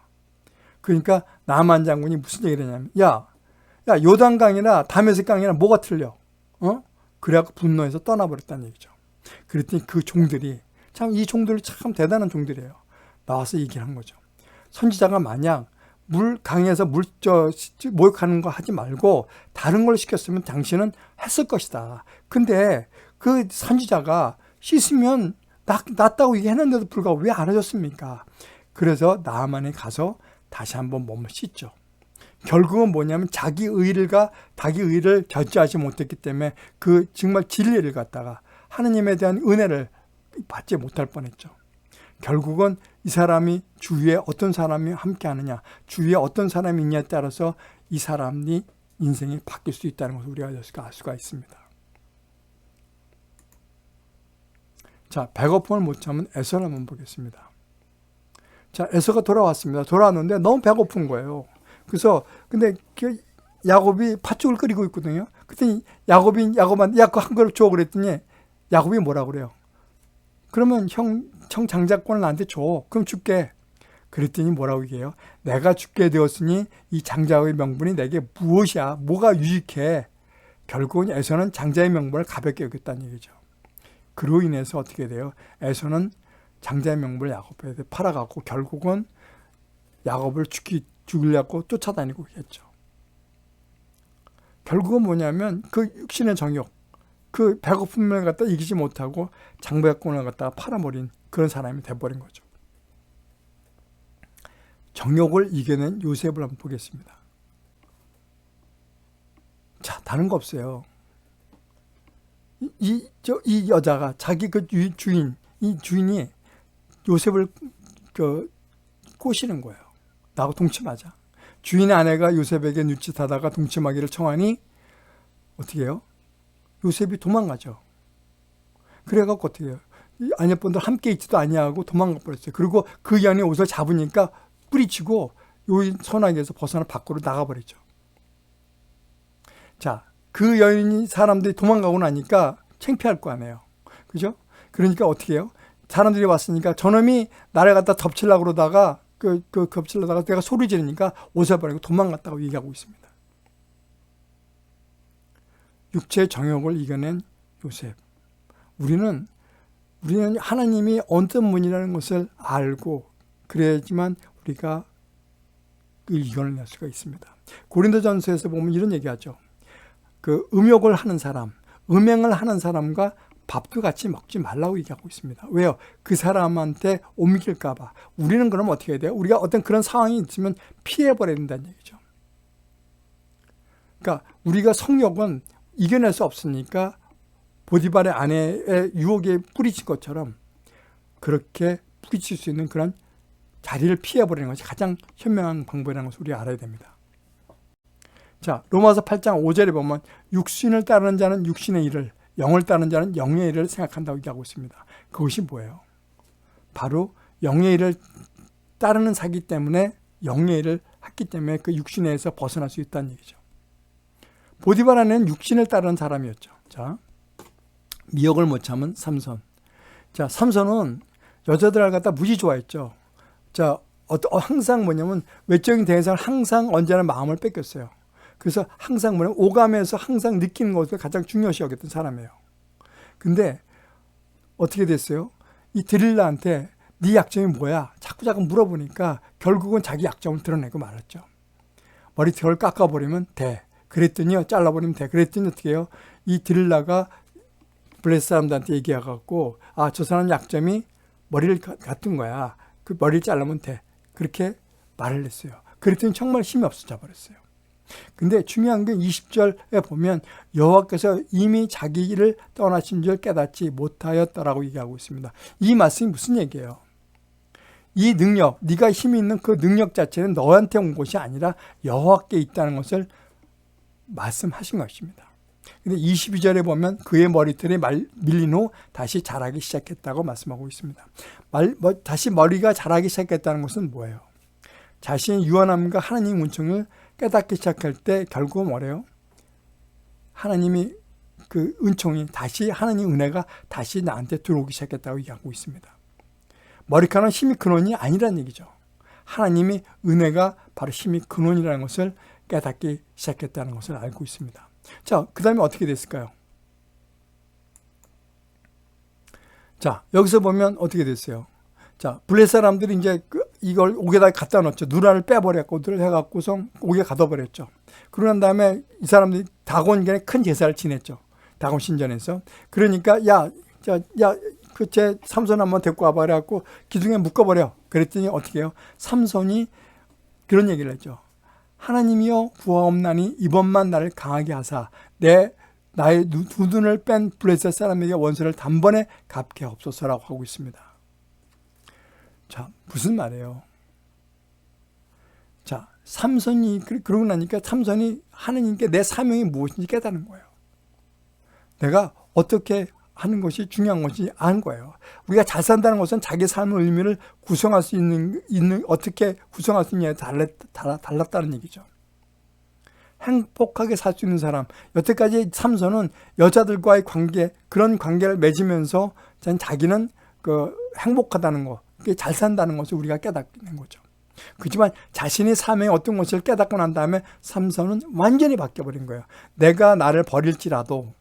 그러니까 나하만 장군이 무슨 얘기를 했냐면 야 요단강이나 다메섹강이나 뭐가 틀려? 그래갖고 분노해서 떠나버렸다는 얘기죠. 그랬더니 그 종들이 참 이 종들이 참 대단한 종들이에요. 나와서 얘기를 한 거죠. 선지자가 만약 강에서 목욕하는 거 하지 말고 다른 걸 시켰으면 당신은 했을 것이다. 근데 그 선지자가 씻으면 낫다고 얘기했는데도 불구하고 왜 안 해줬습니까? 그래서 나하만에 가서 다시 한번 몸을 씻죠. 결국은 뭐냐면 자기 의를 견지하지 못했기 때문에 그 정말 진리를 갖다가 하느님에 대한 은혜를 받지 못할 뻔했죠. 결국은 이 사람이 주위에 어떤 사람이 함께 하느냐, 주위에 어떤 사람이 있냐에 따라서 이 사람이 인생이 바뀔 수 있다는 것을 우리가 알 수가 있습니다. 자, 배고픔을 못 참은 에서를 한번 보겠습니다. 자, 에서가 돌아왔습니다. 돌아왔는데 너무 배고픈 거예요. 그래서 근데 야곱이 팥죽을 끓이고 있거든요. 그랬더니 야곱한테 야, 그거 한 그릇 줘 그랬더니 야곱이 뭐라고 그래요? 그러면 형 장자권을 나한테 줘. 그럼 줄게. 그랬더니 뭐라고 얘기해요? 내가 죽게 되었으니 이 장자의 명분이 내게 무엇이야? 뭐가 유익해? 결국은 에서는 장자의 명분을 가볍게 여겼다는 얘기죠. 그로 인해서 어떻게 돼요? 에서는 장자의 명분을 야곱에게 팔아갖고 결국은 야곱을 죽이려고 쫓아다니고 했죠. 결국은 뭐냐면 그 육신의 정욕, 그 배고픔을 갖다 이기지 못하고 장자권을 갖다가 팔아버린 그런 사람이 돼버린 거죠. 정욕을 이겨낸 요셉을 한번 보겠습니다. 자, 다른 거 없어요. 이 여자가 자기 그 주인, 이 주인이 요셉을 꼬시는 거예요. 나하고 동침하자. 주인의 아내가 요셉에게 눈짓하다가 동침하기를 청하니 어떻게 해요? 요셉이 도망가죠. 그래갖고 어떻게 해요? 이 아내분들 함께 있지도 아니하고 도망가 버렸어요. 그리고 그 여인의 옷을 잡으니까 뿌리치고 요인 소나기에서 벗어나 밖으로 나가버리죠. 자, 그 여인이 사람들이 도망가고 나니까 창피할 거 아니에요. 그죠? 그러니까 어떻게 해요? 사람들이 왔으니까 저놈이 나를 갖다 덮치려고 그러다가 덮치려다가 내가 소리 지르니까 옷을 버리고 도망갔다고 얘기하고 있습니다. 육체의 정욕을 이겨낸 요셉. 우리는 하나님이 어떤 분이라는 것을 알고 그래야지만 우리가 이겨낼 수가 있습니다. 고린도전서에서 보면 이런 얘기하죠. 그 음욕을 하는 사람, 음행을 하는 사람과 밥도 같이 먹지 말라고 얘기하고 있습니다. 왜요? 그 사람한테 옮길까 봐. 우리는 그럼 어떻게 해야 돼요? 우리가 어떤 그런 상황이 있으면 피해버려야 된다는 얘기죠. 그러니까 우리가 성욕은 이겨낼 수 없으니까 보디발의 아내의 유혹에 뿌리친 것처럼 그렇게 뿌리칠 수 있는 그런 자리를 피해버리는 것이 가장 현명한 방법이라는 것을 우리가 알아야 됩니다. 자, 로마서 8장 5절에 보면 육신을 따르는 자는 육신의 일을, 영을 따르는 자는 영의 일을 생각한다고 얘기하고 있습니다. 그것이 뭐예요? 바로 영의 일을 따르는 사기 때문에 영의 일을 했기 때문에 그 육신에서 벗어날 수 있다는 얘기죠. 보디발 아내는 육신을 따르는 사람이었죠. 자, 미역을 못 참은 삼손. 자, 삼손은 여자들을 갖다 무지 좋아했죠. 자, 항상 뭐냐면 외적인 대상을 항상 언제나 마음을 뺏겼어요. 그래서 항상 오감에서 항상 느끼는 것을 가장 중요시 여겼던 사람이에요. 근데 어떻게 됐어요? 이 드릴라한테 네 약점이 뭐야? 자꾸 물어보니까 결국은 자기 약점을 드러내고 말았죠. 머리털을 깎아버리면 돼. 그랬더니요, 잘라버리면 돼. 그랬더니 어떻게 해요? 이 드릴라가 블레셋 사람들한테 얘기해갖고, 아, 저 사람 약점이 머리를 갖춘 거야. 그 머리를 자르면 돼. 그렇게 말을 했어요. 그랬더니 정말 힘이 없어져 버렸어요. 근데 중요한 게 20절에 보면 여호와께서 이미 자기를 떠나신 줄 깨닫지 못하였다라고 얘기하고 있습니다. 이 말씀이 무슨 얘기예요? 이 능력, 네가 힘이 있는 그 능력 자체는 너한테 온 것이 아니라 여호와께 있다는 것을 말씀하신 것입니다. 근데 22절에 보면 그의 머리털이 밀린 후 다시 자라기 시작했다고 말씀하고 있습니다. 다시 머리가 자라기 시작했다는 것은 뭐예요? 자신의 유한함과 하나님 은총을 깨닫기 시작할 때 결국은 뭐래요? 하나님이 그 은총이 다시, 하나님 은혜가 다시 나한테 들어오기 시작했다고 얘기하고 있습니다. 머리카락은 힘이 근원이 아니라는 얘기죠. 하나님이 은혜가 바로 힘이 근원이라는 것을 깨닫기 시작했다는 것을 알고 있습니다. 자, 그 다음에 어떻게 됐을까요? 자, 여기서 보면 어떻게 됐어요? 자, 블레셋 사람들이 이제 이걸 옥에다 갖다 놓죠. 누라를 빼버렸고, 누라를 해갖고서 옥에 가둬버렸죠. 그러고 난 다음에 이 사람들이 다곤에게 큰 제사를 지냈죠. 다곤 신전에서. 그러니까, 제 삼손 한번 데리고 와봐. 그래갖고 기둥에 묶어버려. 그랬더니 어떻게 해요? 삼손이 그런 얘기를 했죠. 하나님이여 구하옵나니 이번만 나를 강하게 하사 나의 두 눈을 뺀 블레셋 사람에게 원수를 단번에 갚게 하옵소서라고 하고 있습니다. 자, 무슨 말이에요? 자, 삼손이 그러고 나니까 삼손이 하나님께 내 사명이 무엇인지 깨닫는 거예요. 내가 어떻게 하는 것이 중요한 것이 아는 거예요. 우리가 잘 산다는 것은 자기 삶의 의미를 구성할 수 있는 어떻게 구성할 수 있냐에 달랐다는 얘기죠. 행복하게 살 수 있는 사람, 여태까지 삼손은 여자들과의 그런 관계를 맺으면서 자기는 행복하다는 것, 잘 산다는 것을 우리가 깨닫는 거죠. 그렇지만 자신의 삶의 어떤 것을 깨닫고 난 다음에 삼손은 완전히 바뀌어버린 거예요. 내가 나를 버릴지라도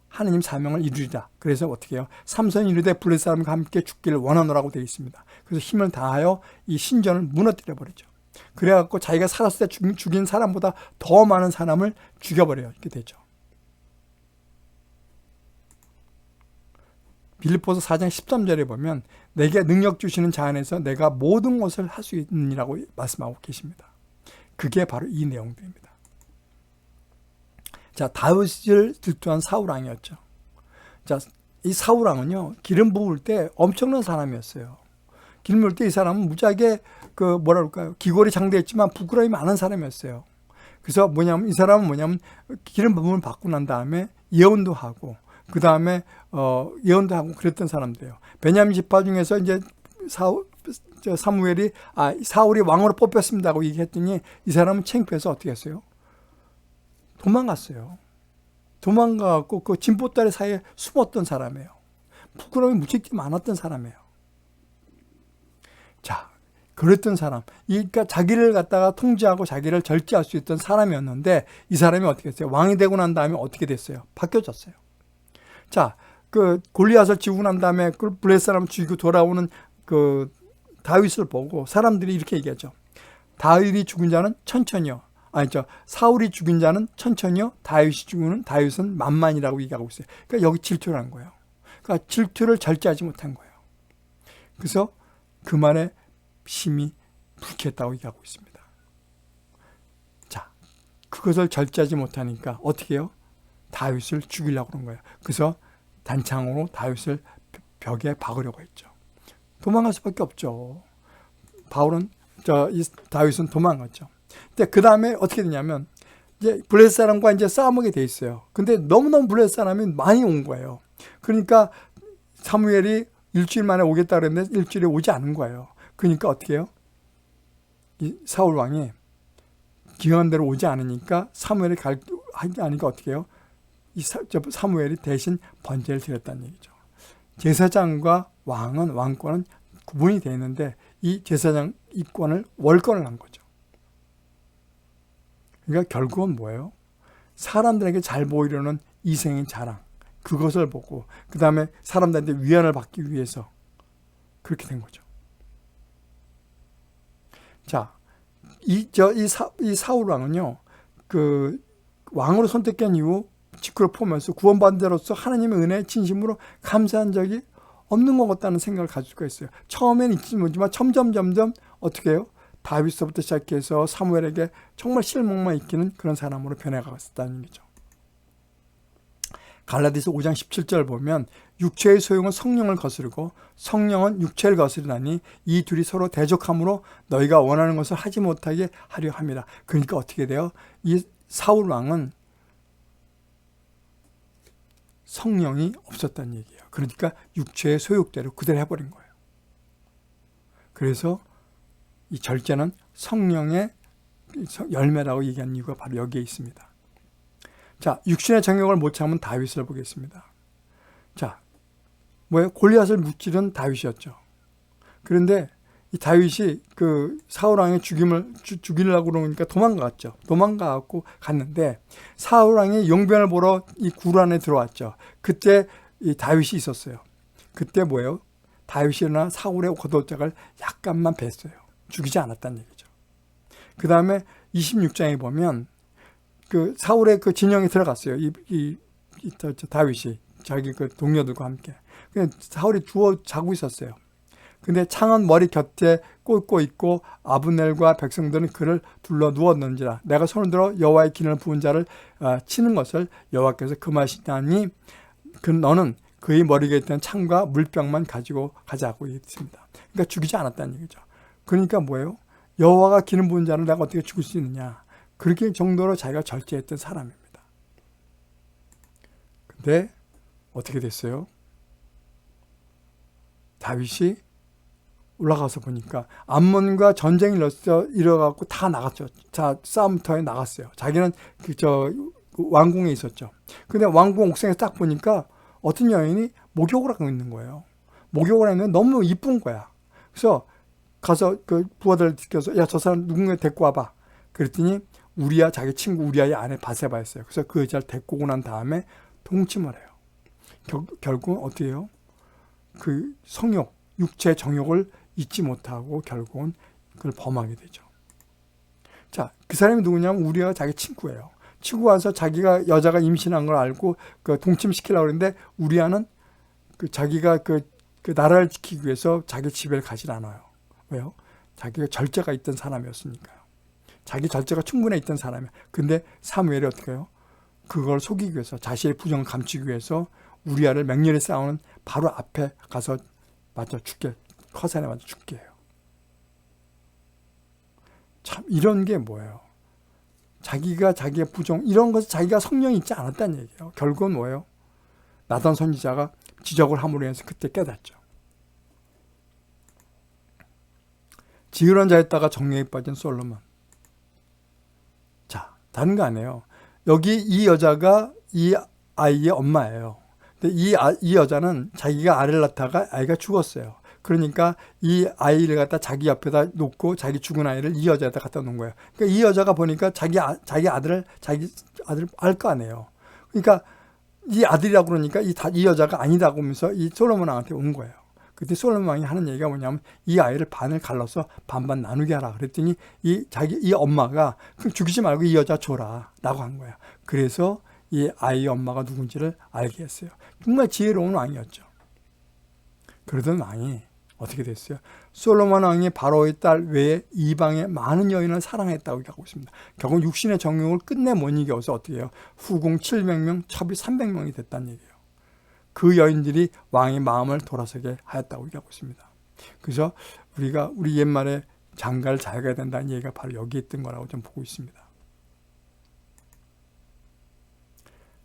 하나님 사명을 이루리라. 그래서 어떻게 해요? 삼손이 이르되 블레셋 사람과 함께 죽기를 원하노라고 되어 있습니다. 그래서 힘을 다하여 이 신전을 무너뜨려 버리죠. 그래갖고 자기가 살았을 때 죽인 사람보다 더 많은 사람을 죽여버려요. 이렇게 되죠. 빌립보서 4장 13절에 보면 내게 능력 주시는 자 안에서 내가 모든 것을 할 수 있느니라고 말씀하고 계십니다. 그게 바로 이 내용들입니다. 자, 다윗을 질투한 사울왕이었죠. 자, 이 사울왕은요, 기름 부을 때 엄청난 사람이었어요. 기름 부을 때 이 사람은 무지하게 기골이 장대했지만 부끄러움이 많은 사람이었어요. 그래서 이 사람은 기름 부음을 받고 난 다음에 예언도 하고, 그 다음에 예언도 하고 그랬던 사람들이에요. 베냐민 지파 중에서 이제 사무엘이 사울이 왕으로 뽑혔습니다고 얘기했더니 이 사람은 창피해서 어떻게 했어요? 도망갔어요. 도망가갖고 그 진보다리 사이에 숨었던 사람이에요. 부끄러움이 무척 많았던 사람이에요. 자, 그랬던 사람. 그러니까 자기를 갖다가 통제하고 자기를 절제할 수 있던 사람이었는데 이 사람이 어떻게 했어요? 왕이 되고 난 다음에 어떻게 됐어요? 바뀌어졌어요. 자, 그 골리앗을 지우고 난 다음에 그 블레셋 사람 죽이고 돌아오는 그 다윗을 보고 사람들이 이렇게 얘기하죠. 다윗이 죽은 자는 천천히요. 사울이 죽인 자는 천천히요. 다윗은 만만이라고 얘기하고 있어요. 그러니까 여기 질투를 한 거예요. 그러니까 질투를 절제하지 못한 거예요. 그래서 그 말에 심히 불쾌했다고 얘기하고 있습니다. 자, 그것을 절제하지 못하니까 어떻게 해요? 다윗을 죽이려고 그런 거예요. 그래서 단창으로 다윗을 벽에 박으려고 했죠. 도망갈 수밖에 없죠. 다윗은 도망갔죠. 근데 그 다음에 어떻게 되냐면 이제 블레셋 사람과 이제 싸우게 돼 있어요. 근데 너무너무 블레셋 사람이 많이 온 거예요. 그러니까 사무엘이 일주일 만에 오겠다 그랬는데 일주일에 오지 않은 거예요. 그러니까 어떻게 해요? 이 사울 왕이 기한한 대로 오지 않으니까 사무엘이 하지 않으니까 어떻게 해요? 사무엘이 대신 번제를 드렸다는 얘기죠. 제사장과 왕권은 구분이 되어 있는데 이 제사장 이권을 월권을 한 거죠. 그러니까 결국은 뭐예요? 사람들에게 잘 보이려는 이생의 자랑, 그것을 보고 그 다음에 사람들한테 위안을 받기 위해서 그렇게 된 거죠. 자, 이 사울 왕은요, 그 왕으로 선택된 이후 직구를 포함해서 구원받은 자로서 하나님의 은혜에 진심으로 감사한 적이 없는 것 같다는 생각을 가질 수가 있어요. 처음엔 있지 못지만 점점 어떻게 해요? 다윗서부터 시작해서 사무엘에게 정말 실목만 익히는 그런 사람으로 변해갔다는 얘기죠. 갈라디아서 5장 17절 보면 육체의 소용은 성령을 거스르고 성령은 육체를 거스르나니 이 둘이 서로 대적함으로 너희가 원하는 것을 하지 못하게 하려 함이라. 그러니까 어떻게 돼요? 이 사울 왕은 성령이 없었다는 얘기예요. 그러니까 육체의 소욕대로 그대로 해버린 거예요. 그래서 이 절제는 성령의 열매라고 얘기한 이유가 바로 여기에 있습니다. 자, 육신의 정욕을 못 참은 다윗을 보겠습니다. 자, 뭐예요? 골리앗을 무찌른 다윗이었죠. 그런데 이 다윗이 그 사울 왕의 죽이려고 그러니까 도망갔죠. 도망가갖고 갔는데 사울 왕이 용변을 보러 이 굴 안에 들어왔죠. 그때 이 다윗이 있었어요. 그때 뭐예요? 다윗이나 사울의 겉옷짝을 약간만 뱄어요. 죽이지 않았다는 얘기죠. 그 다음에 26장에 보면 그 사울의 그 진영에 들어갔어요. 다윗이 자기 그 동료들과 함께. 그냥 사울이 자고 있었어요. 근데 창은 머리 곁에 꽂고 있고 아브넬과 백성들은 그를 둘러 누웠는지라 내가 손을 들어 여호와의 기름을 부은 자를 치는 것을 여호와께서 금하시다니 너는 그의 머리 곁에 있던 창과 물병만 가지고 가자고 했습니다. 그러니까 죽이지 않았다는 얘기죠. 그러니까 뭐예요? 여호와가 기름 부은 자를 내가 어떻게 죽일 수 있느냐. 그렇게 정도로 자기가 절제했던 사람입니다. 근데 어떻게 됐어요? 다윗이 올라가서 보니까 암몬과 전쟁이 일어나고 다 나갔죠. 자, 싸움터에 나갔어요. 자기는 왕궁에 있었죠. 근데 왕궁 옥상에 딱 보니까 어떤 여인이 목욕을 하고 있는 거예요. 목욕을 했는데 너무 이쁜 거야. 그래서 가서 그 부하들을 시켜서 야, 저 사람 누군가 데리고 와봐. 그랬더니 우리야, 자기 친구 우리야의 아내 바세바였어요. 그래서 그 여자를 데리고 오고 난 다음에 동침을 해요. 결국 어떻게 해요? 그 성욕, 육체 정욕을 잊지 못하고 결국은 그걸 범하게 되죠. 자, 그 사람이 누구냐면 우리야가 자기 친구예요. 친구 와서 자기가 여자가 임신한 걸 알고 그 동침시키려고 그러는데 우리야는 그 자기가 그 나라를 지키기 위해서 자기 집에 가질 않아요. 왜요? 자기가 절제가 있던 사람이었으니까요. 자기 절제가 충분히 있던 사람이야. 근데 사무엘이 어떻게 해요? 그걸 속이기 위해서 자신의 부정을 감추기 위해서 우리야를 맹렬히 싸우는 바로 앞에 가서 맞아 죽게, 커산에 맞아 죽게 해요. 참 이런 게 뭐예요? 자기가 자기의 부정 이런 것을 자기가 성령이 있지 않았다는 얘기예요. 결국은 뭐예요? 나단 선지자가 지적을 함으로 해서 그때 깨닫죠. 지혜로운 자였다가 정욕에 빠진 솔로몬. 자, 다른 거 아니에요. 여기 이 여자가 이 아이의 엄마예요. 근데 이 여자는 자기가 아이를 낳다가 아이가 죽었어요. 그러니까 이 아이를 갖다 자기 옆에다 놓고 자기 죽은 아이를 이 여자에다 갖다 놓은 거예요. 그러니까 이 여자가 보니까 자기 아들 알 거 아니에요. 그러니까 이 아들이라고 그러니까 이 여자가 아니다고 하면서 이 솔로몬 왕한테 온 거예요. 그때 솔로몬 왕이 하는 얘기가 뭐냐면 이 아이를 반을 갈라서 반반 나누게 하라. 그랬더니 이 엄마가 그럼 죽이지 말고 이 여자 줘라 라고 한 거야. 그래서 이 아이의 엄마가 누군지를 알게 했어요. 정말 지혜로운 왕이었죠. 그러던 왕이 어떻게 됐어요? 솔로몬 왕이 바로의 딸 외에 이방의 많은 여인을 사랑했다고 하고 있습니다. 결국 육신의 정욕을 끝내 못 이겨서 어떻게 해요? 후궁 700명, 첩이 300명이 됐다는 얘기예요. 그 여인들이 왕의 마음을 돌아서게 하였다고 얘기하고 있습니다. 그래서 우리 옛말에 장가를 잘 가야 된다는 얘기가 바로 여기에 있던 거라고 좀 보고 있습니다.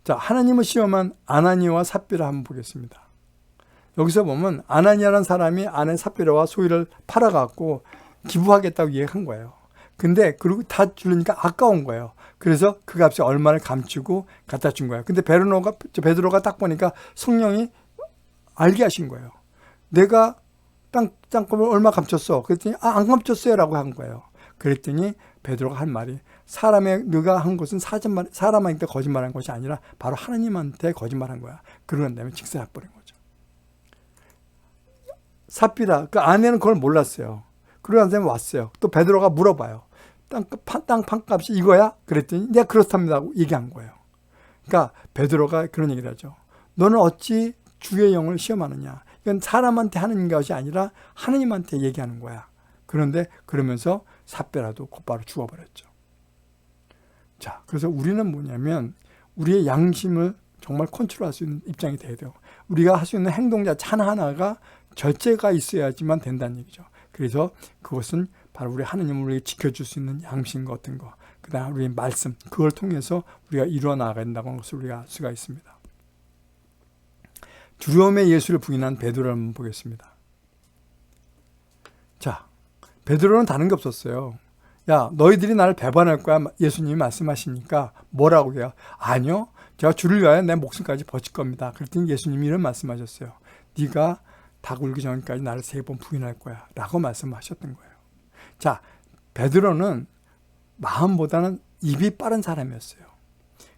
자, 하나님을 시험한 아나니아와 삽비라 한번 보겠습니다. 여기서 보면 아나니아라는 사람이 아내 삽비라와 소유를 팔아갖고 기부하겠다고 얘기한 거예요. 근데 그리고 다 주려니까 아까운 거예요. 그래서 그 값이 얼마를 감추고 갖다 준 거예요. 근데 베드로가 딱 보니까 성령이 알게 하신 거예요. 내가 땅값을 얼마 감췄어? 그랬더니 안 감췄어요 라고 한 거예요. 그랬더니 베드로가 한 말이 너가 한 것은 사람한테 거짓말한 것이 아니라 바로 하나님한테 거짓말한 거야. 그러는 다음에 직사해버린 거죠. 삽비라, 그 아내는 그걸 몰랐어요. 그러는 다음에 왔어요. 또 베드로가 물어봐요. 땅 판값이 이거야? 그랬더니 내가 그렇답니다 하고 얘기한 거예요. 그러니까 베드로가 그런 얘기를 하죠. 너는 어찌 주의 영을 시험하느냐. 이건 사람한테 하는 것이 아니라 하나님한테 얘기하는 거야. 그런데 그러면서 삽비라도 곧바로 죽어버렸죠. 자, 그래서 우리는 뭐냐면 우리의 양심을 정말 컨트롤할 수 있는 입장이 돼야 돼요. 우리가 할 수 있는 행동자 하나하나가 절제가 있어야지만 된다는 얘기죠. 그래서 그것은 바로 우리 하나님을 우리에게 지켜줄 수 있는 양심 같은 거, 그 다음 우리의 말씀, 그걸 통해서 우리가 이루어 나가야 된다고 하는 것을 우리가 알 수가 있습니다. 두려움의 예수를 부인한 베드로를 한번 보겠습니다. 자, 베드로는 다른 게 없었어요. 야, 너희들이 나를 배반할 거야. 예수님이 말씀하시니까 뭐라고 해요? 아니요, 제가 주를 위하여 내 목숨까지 바칠 겁니다. 그랬더니 예수님이 이런 말씀하셨어요. 네가 닭 울기 전까지 나를 3번 부인할 거야 라고 말씀하셨던 거예요. 자, 베드로는 마음보다는 입이 빠른 사람이었어요.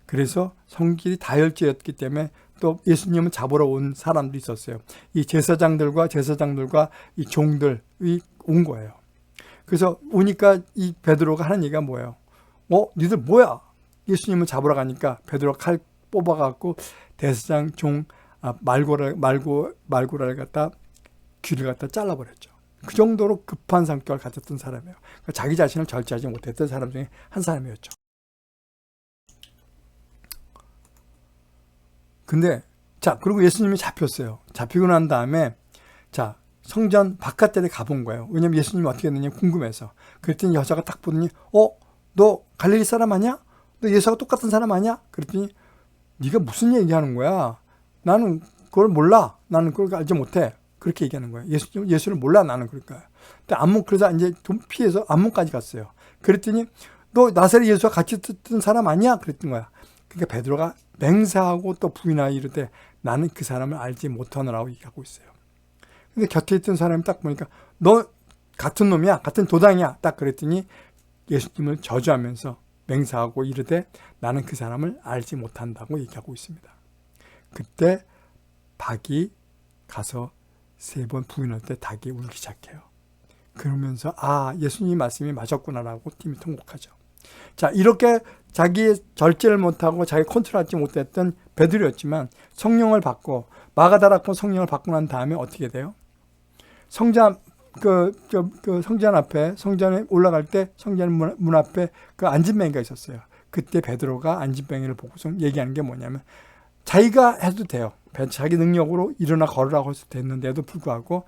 그래서 성질이 다혈질이었기 때문에 또 예수님을 잡으러 온 사람도 있었어요. 이 제사장들과 이 종들이 온 거예요. 그래서 오니까 이 베드로가 하는 얘기가 뭐예요? 니들 뭐야? 예수님을 잡으러 가니까 베드로가 칼 뽑아갖고 대제사장 종 말고라를 갖다 귀를 갖다 잘라버렸죠. 그 정도로 급한 성격을 가졌던 사람이에요. 그러니까 자기 자신을 절제하지 못했던 사람 중에 한 사람이었죠. 근데 자, 그리고 예수님이 잡혔어요. 잡히고 난 다음에 자, 성전 바깥에 가본 거예요. 왜냐면 예수님이 어떻게 했느냐 궁금해서. 그랬더니 여자가 딱 보더니 너 갈릴리 사람 아니야? 너 예수와 똑같은 사람 아니야? 그랬더니 네가 무슨 얘기하는 거야? 나는 그걸 몰라. 나는 그걸 알지 못해. 그렇게 얘기하는 거예요. 예수를 몰라. 나는 그럴까. 그래서 이제 좀 피해서 안문까지 갔어요. 그랬더니 너 나사렛 예수와 같이 듣던 사람 아니야? 그랬던 거야. 그러니까 베드로가 맹세하고 또 부인하여 이르되 나는 그 사람을 알지 못하노라고 얘기하고 있어요. 근데 곁에 있던 사람이 딱 보니까 너 같은 놈이야? 같은 도당이야? 딱 그랬더니 예수님을 저주하면서 맹세하고 이르되 나는 그 사람을 알지 못한다고 얘기하고 있습니다. 그때 닭이 가서 3번 부인할 때 닭이 울기 시작해요. 그러면서 예수님 말씀이 맞았구나라고 팀이 통곡하죠. 자, 이렇게 자기의 절제를 못하고 자기 컨트롤하지 못했던 베드로였지만 성령을 받고 마가다락본 성령을 받고 난 다음에 어떻게 돼요? 성전 앞에 성전에 올라갈 때 성전 문 앞에 그 안진뱅이가 있었어요. 그때 베드로가 안진뱅이를 보고서 얘기하는 게 뭐냐면 자기가 해도 돼요. 자기 능력으로 일어나 걸으라고 해서 됐는데도 불구하고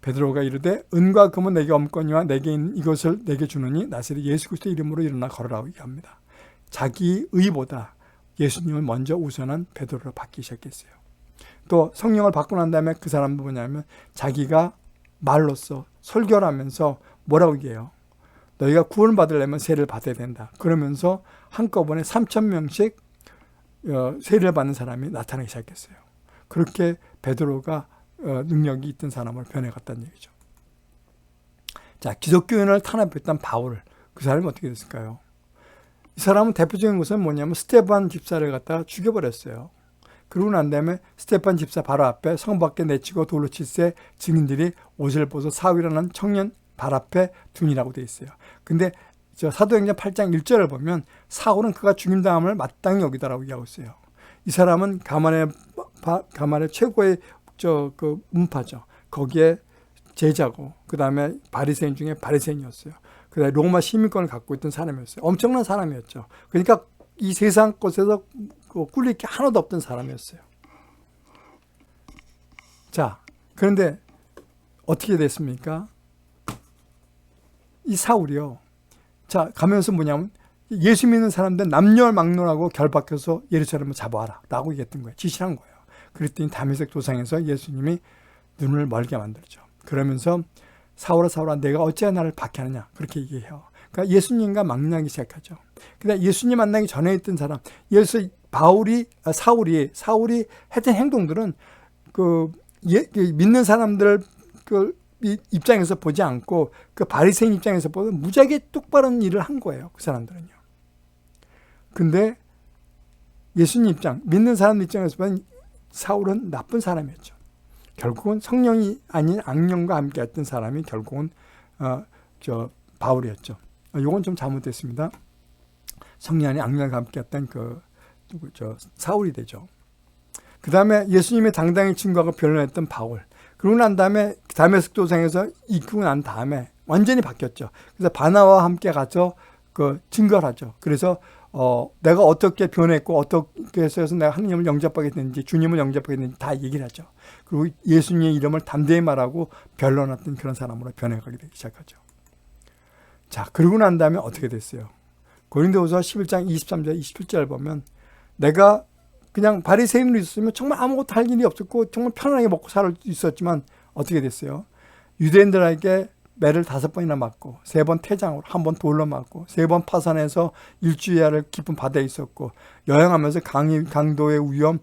베드로가 이르되 은과 금은 내게 없거니와 내게 있는 이것을 내게 주느니 나사렛 예수 그리스도의 이름으로 일어나 걸으라고 얘기합니다. 자기 의보다 예수님을 먼저 우선한 베드로로 받기 시작했어요. 또 성령을 받고 난 다음에 그 사람은 뭐냐면 자기가 말로써 설교를 하면서 뭐라고 얘기해요? 너희가 구원 받으려면 세례를 받아야 된다. 그러면서 한꺼번에 3,000명씩 세례를 받는 사람이 나타나기 시작했어요. 그렇게 베드로가 능력이 있던 사람으로 변해갔다는 얘기죠. 자, 기독교인을 탄압했던 바울, 그 사람이 어떻게 됐을까요? 이 사람은 대표적인 것은 뭐냐면 스데반 집사를 갖다가 죽여버렸어요. 그러고 난 다음에 스데반 집사 바로 앞에 성 밖에 내치고 돌로 칠세 증인들이 옷을 벗어 사울이라는 청년 발 앞에 둔이라고 되어 있어요. 근데 사도행전 8장 1절을 보면 사울은 그가 죽임당함을 마땅히 여기다라고 얘기하고 있어요. 이 사람은 가말의 최고의 그 문파죠. 거기에 제자고 그 다음에 바리새인 중에 바리새인이었어요. 그 다음에 로마 시민권을 갖고 있던 사람이었어요. 엄청난 사람이었죠. 그러니까 이 세상 것에서 꿀릴 게 하나도 없던 사람이었어요. 자, 그런데 어떻게 됐습니까? 이 사울이요. 자, 가면서 뭐냐면 예수 믿는 사람들 남녀막론하고 결박해서 예루살렘을 잡아와라 라고 얘기했던 거예요. 지시한 거예요. 그랬더니 다메섹 도상에서 예수님이 눈을 멀게 만들죠. 그러면서 사울아 내가 어찌하여 나를 박해하느냐 그렇게 얘기해요. 그러니까 예수님과 만나기 시작하죠. 근데 예수님 만나기 전에 있던 사람, 사울이 했던 행동들은 믿는 사람들 입장에서 보지 않고 그 바리새인 입장에서 보면 무지하게 똑바른 일을 한 거예요. 그 사람들은요. 근데 예수님 입장, 믿는 사람 입장에서 보면 사울은 나쁜 사람이었죠. 결국은 성령이 아닌 악령과 함께 했던 사람이 결국은 바울이었죠. 이건 좀 잘못됐습니다. 성령이 악령과 함께 했던 사울이 되죠. 그 다음에 예수님이 당당히 증거하고 변론했던 바울. 그러고 난 다음에 다메섹 도상에서 이끄고 난 다음에 완전히 바뀌었죠. 그래서 바나와 함께 가서 증거를 하죠. 그래서 내가 어떻게 변했고 어떻게 해서 내가 하나님을 영접하게 됐는지 주님을 영접하게 됐는지 다 얘기를 하죠. 그리고 예수님의 이름을 담대히 말하고 변론했던 그런 사람으로 변해가게 되기 시작하죠. 자, 그러고 난 다음에 어떻게 됐어요? 고린도후서 11장 23절 27절 보면 내가 그냥 바리새인으로 있었으면 정말 아무것도 할 일이 없었고 정말 편안하게 먹고 살 수 있었지만 어떻게 됐어요? 유대인들에게 매를 5번이나 맞고 3번 태장으로 1번 돌로 맞고 3번 파산해서 일주일을 깊은 바다에 있었고 여행하면서 강도의 위험,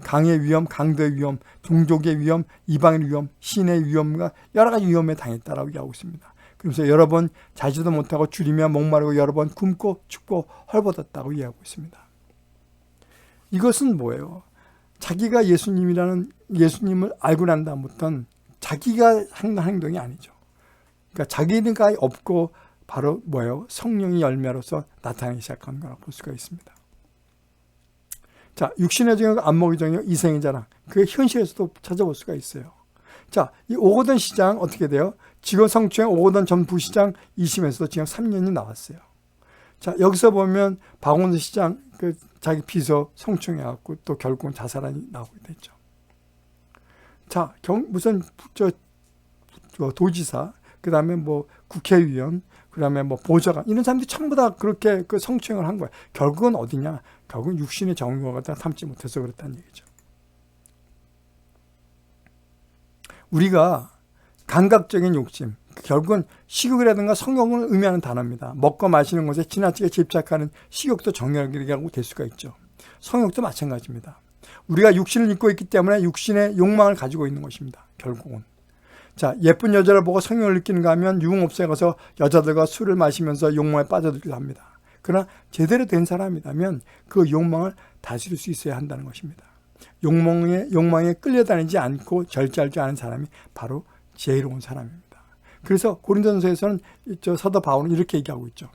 강의 위험, 강도의 위험, 종족의 위험, 이방의 위험, 신의 위험과 여러 가지 위험에 당했다라고 얘기하고 있습니다. 그래서 여러 번 자지도 못하고 줄이며 목마르고 여러 번 굶고 춥고 헐벗었다고 이해하고 있습니다. 이것은 뭐예요? 자기가 예수님을 알고 난 다음부터는 자기가 한 행동이 아니죠. 그러니까 자기가 없고 바로 뭐예요? 성령의 열매로서 나타나기 시작한 거라고 볼 수가 있습니다. 자, 육신의 정욕, 안목의 정욕, 이생의 자랑. 그게 현실에서도 찾아볼 수가 있어요. 자, 이 오거돈 시장 어떻게 돼요? 지금 성추행 오거돈 전 부시장 2심에서도 지금 3년이 나왔어요. 자, 여기서 보면 박원순 시장 자기 비서 성추행해갖고 또 결국은 자살이 나오게 됐죠. 자, 무슨 도지사, 그 다음에 뭐 국회의원, 그 다음에 뭐 보좌관, 이런 사람들이 전부 다 그렇게 성추행을 한 거예요. 결국은 어디냐? 결국은 육신의 정욕을 갖다 참지 못해서 그랬다는 얘기죠. 우리가 감각적인 욕심, 결국은 식욕이라든가 성욕을 의미하는 단어입니다. 먹고 마시는 것에 지나치게 집착하는 식욕도 정욕이라고 될 수가 있죠. 성욕도 마찬가지입니다. 우리가 육신을 입고 있기 때문에 육신의 욕망을 가지고 있는 것입니다. 결국은. 자, 예쁜 여자를 보고 성욕을 느끼는가 하면 유흥업소에 가서 여자들과 술을 마시면서 욕망에 빠져들기도 합니다. 그러나 제대로 된 사람이라면 그 욕망을 다스릴 수 있어야 한다는 것입니다. 욕망에 끌려다니지 않고 절제할 줄 아는 사람이 바로 지혜로운 사람입니다. 그래서 고린도전서에서는 사도 바울은 이렇게 얘기하고 있죠.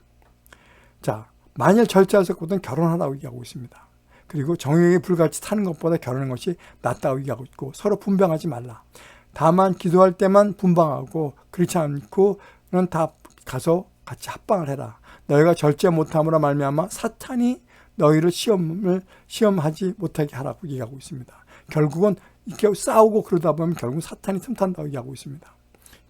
자, 만일 절제할 수 없거든 결혼하라고 얘기하고 있습니다. 그리고 정욕에 불같이 타는 것보다 결혼하는 것이 낫다고 얘기하고 있고 서로 분방하지 말라. 다만 기도할 때만 분방하고 그렇지 않고는 다 가서 같이 합방을 해라. 너희가 절제 못함으로 말미암아 사탄이 너희를 시험하지 못하게 하라고 얘기하고 있습니다. 결국은 이렇게 싸우고 그러다 보면 결국 사탄이 틈탄다고 얘기하고 있습니다.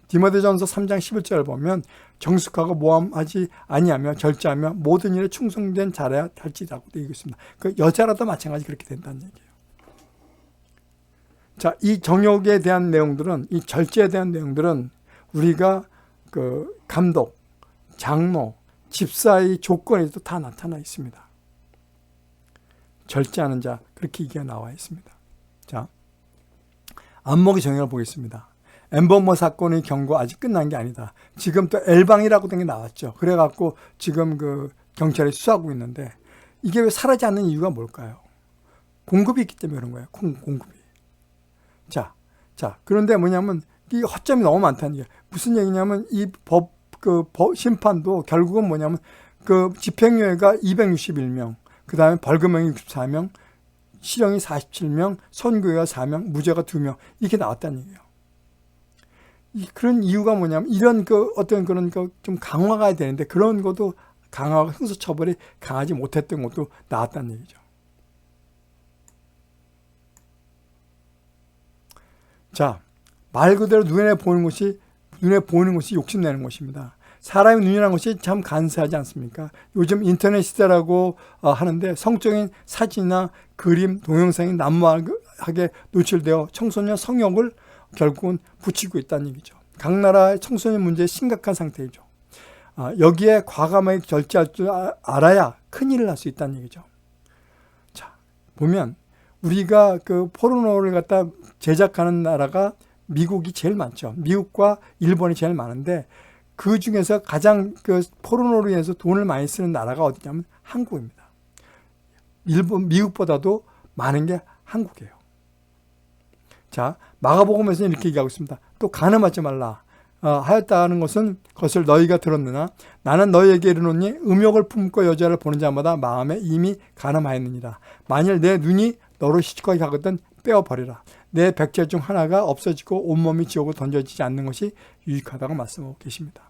디모데전서 3장 11절을 보면 정숙하고 모함하지 아니하며 절제하며 모든 일에 충성된 자라야 할지라고 되어 있습니다. 그 여자라도 마찬가지 그렇게 된다는 얘기예요. 자, 이 정욕에 대한 내용들은, 이 절제에 대한 내용들은 우리가 감독, 장로, 집사의 조건에도 다 나타나 있습니다. 절제하는 자, 그렇게 얘기가 나와 있습니다. 자, 안목의 정욕을 보겠습니다. 엠버머 사건의 경고 아직 끝난 게 아니다. 지금 또 엘방이라고 된 게 나왔죠. 그래갖고 지금 경찰이 수사하고 있는데 이게 왜 사라지지 않는 이유가 뭘까요? 공급이 있기 때문에 그런 거예요. 공급이. 자, 그런데 뭐냐면 이 허점이 너무 많다는 게 무슨 얘기냐면 이 법 심판도 결국은 뭐냐면 집행유예가 261명, 그 다음에 벌금형이 64명, 실형이 47명, 선고유예가 4명, 무죄가 2명 이렇게 나왔다는 얘기예요. 그런 이유가 뭐냐면 이런 어떤 그런 좀 강화가 되는데 그런 것도 강화가 형사처벌이 강하지 못했던 것도 나왔다는 얘기죠. 자, 말 그대로 눈에 보이는 것이 욕심내는 것입니다. 사람이 눈이라는 것이 참 간사하지 않습니까? 요즘 인터넷 시대라고 하는데 성적인 사진이나 그림, 동영상이 난무하게 노출되어 청소년 성욕을 결국은 붙이고 있다는 얘기죠. 각 나라의 청소년 문제에 심각한 상태이죠. 여기에 과감하게 절제할 줄 알아야 큰일을 할 수 있다는 얘기죠. 자, 보면 우리가 포르노를 갖다 제작하는 나라가 미국이 제일 많죠. 미국과 일본이 제일 많은데 그 중에서 가장 포르노로 인해서 돈을 많이 쓰는 나라가 어디냐면 한국입니다. 미국보다도 많은 게 한국이에요. 자, 마가복음에서 이렇게 얘기하고 있습니다. 또 간음하지 말라 하였다는 것은 그것을 너희가 들었느냐 나는 너희에게 이르노니 음욕을 품고 여자를 보는 자마다 마음에 이미 간음하였느니라. 만일 내 눈이 너로 시집거기 가거든 빼어버리라. 내 백제 중 하나가 없어지고 온몸이 지옥으로 던져지지 않는 것이 유익하다고 말씀하고 계십니다.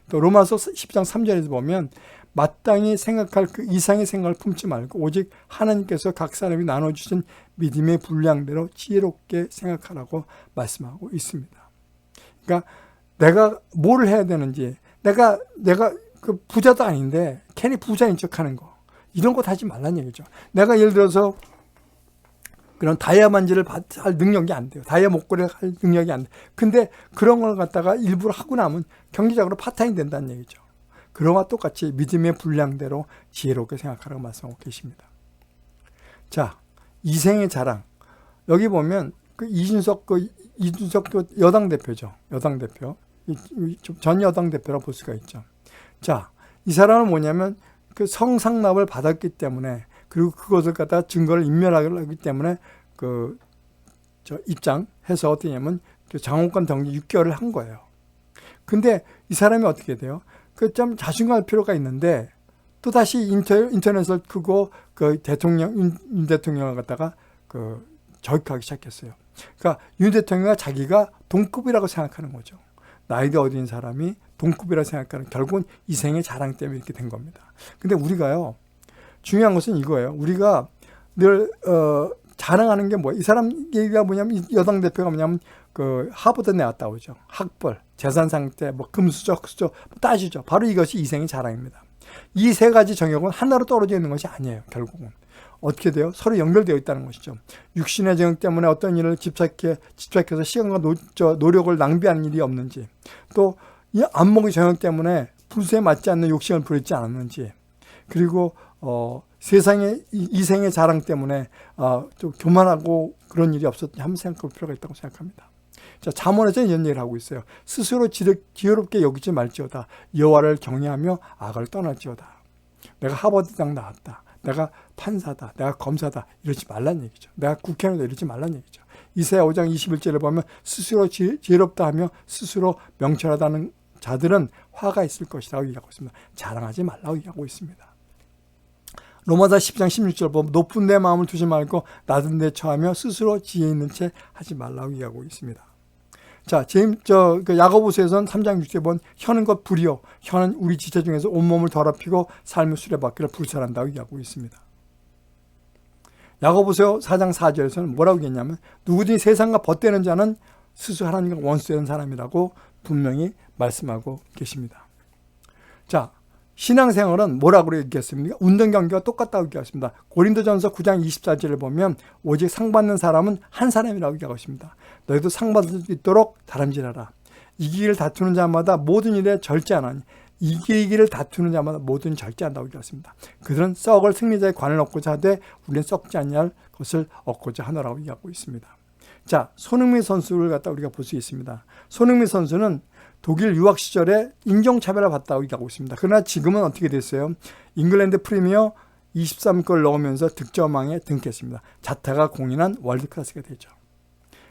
또 로마서 10장 3절에서 보면 마땅히 생각할 그 이상의 생각을 품지 말고 오직 하나님께서 각 사람이 나눠주신 믿음의 분량대로 지혜롭게 생각하라고 말씀하고 있습니다. 그러니까 내가 뭘 해야 되는지, 내가 그 부자도 아닌데 괜히 부자인 척하는 거, 이런 거 하지 말란 얘기죠. 내가 예를 들어서 그런 다이아 반지를 할 능력이 안 돼요. 다이아 목걸이를 할 능력이 안 돼요. 근데 그런 걸 갖다가 일부러 하고 나면 경제적으로 파탄이 된다는 얘기죠. 그런 것과 똑같이 믿음의 분량대로 지혜롭게 생각하라고 말씀하고 계십니다. 자, 이생의 자랑. 여기 보면 그 이준석 여당 대표죠. 여당 대표. 전 여당 대표라고 볼 수가 있죠. 자, 이 사람은 뭐냐면 그 성상납을 받았기 때문에, 그리고 그것을 갖다가 증거를 인멸하기 때문에 입장해서 어떻게 하냐면 장원권 정지 6개월을 한 거예요. 근데 이 사람이 어떻게 돼요? 좀 자신감할 필요가 있는데 또 다시 인터넷을 크고 윤 대통령을 갖다가 저격하기 시작했어요. 그러니까 윤 대통령이 자기가 동급이라고 생각하는 거죠. 나이도 어린 사람이 동급이라고 생각하는, 결국은 이생의 자랑 때문에 이렇게 된 겁니다. 근데 우리가요, 중요한 것은 이거예요. 우리가 늘 자랑하는 게 뭐예요? 이 사람 얘기가 뭐냐면, 이 여당 대표가 뭐냐면 하버드 나왔다고 그러죠. 학벌, 재산 상태, 금수저, 흑수저 따지죠. 바로 이것이 이생의 자랑입니다. 이 세 가지 정역은 하나로 떨어져 있는 것이 아니에요. 결국은 어떻게 돼요? 서로 연결되어 있다는 것이죠. 육신의 정역 때문에 어떤 일을 집착해서 시간과 노력을 낭비하는 일이 없는지, 또 이 안목의 정역 때문에 불수에 맞지 않는 욕심을 부렸지 않았는지, 그리고 세상의 이생의 자랑 때문에 좀 교만하고 그런 일이 없었는지 한번 생각할 필요가 있다고 생각합니다. 자, 잠언에서 이런 얘기를 하고 있어요. 스스로 지혜롭게 여기지 말지어다. 여호와를 경외하며 악을 떠날지어다. 내가 하버드당 나왔다, 내가 판사다, 내가 검사다, 이러지 말란 얘기죠. 내가 국회의원이다, 이러지 말란 얘기죠. 이사야 5장 21절을 보면 스스로 지혜롭다 하며 스스로 명철하다는 자들은 화가 있을 것이라고 얘기하고 있습니다. 자랑하지 말라고 얘기하고 있습니다. 로마서 10장 16절 보면 높은 내 마음을 두지 말고 낮은 데 처하며 스스로 지혜 있는 채 하지 말라고 얘기하고 있습니다. 자, 야고보서에서는 3장 6절에 보면 혀는 것 불이요, 혀는 우리 지체 중에서 온몸을 더럽히고 삶의 수레바퀴를 불살한다고 얘기하고 있습니다. 야고보서 4장 4절에서는 뭐라고 얘기했냐면 누구든지 세상과 벗되는 자는 스스로 하나님과 원수되는 사람이라고 분명히 말씀하고 계십니다. 자, 신앙생활은 뭐라고 얘기했습니까? 운동 경기와 똑같다고 얘기했습니다. 고린도전서 9장 24절을 보면 오직 상 받는 사람은 한 사람이라고 얘기하고 있습니다. 너희도 상 받을 수 있도록 다름질하라. 이기기를 다투는 자마다 모든 일에 절제하나니, 이기기를 다투는 자마다 모든 일에 절제한다고 얘기했습니다. 그들은 썩을 승리자의 관을 얻고자 하되 우리는 썩지 아니할 것을 얻고자 하노라고 얘기하고 있습니다. 자, 손흥민 선수를 갖다 우리가 볼 수 있습니다. 손흥민 선수는 독일 유학 시절에 인종차별을 받다고 얘기하고 있습니다. 그러나 지금은 어떻게 됐어요? 잉글랜드 프리미어 23골 넣으면서 득점왕에 등극했습니다. 자타가 공인한 월드클래스가 되죠.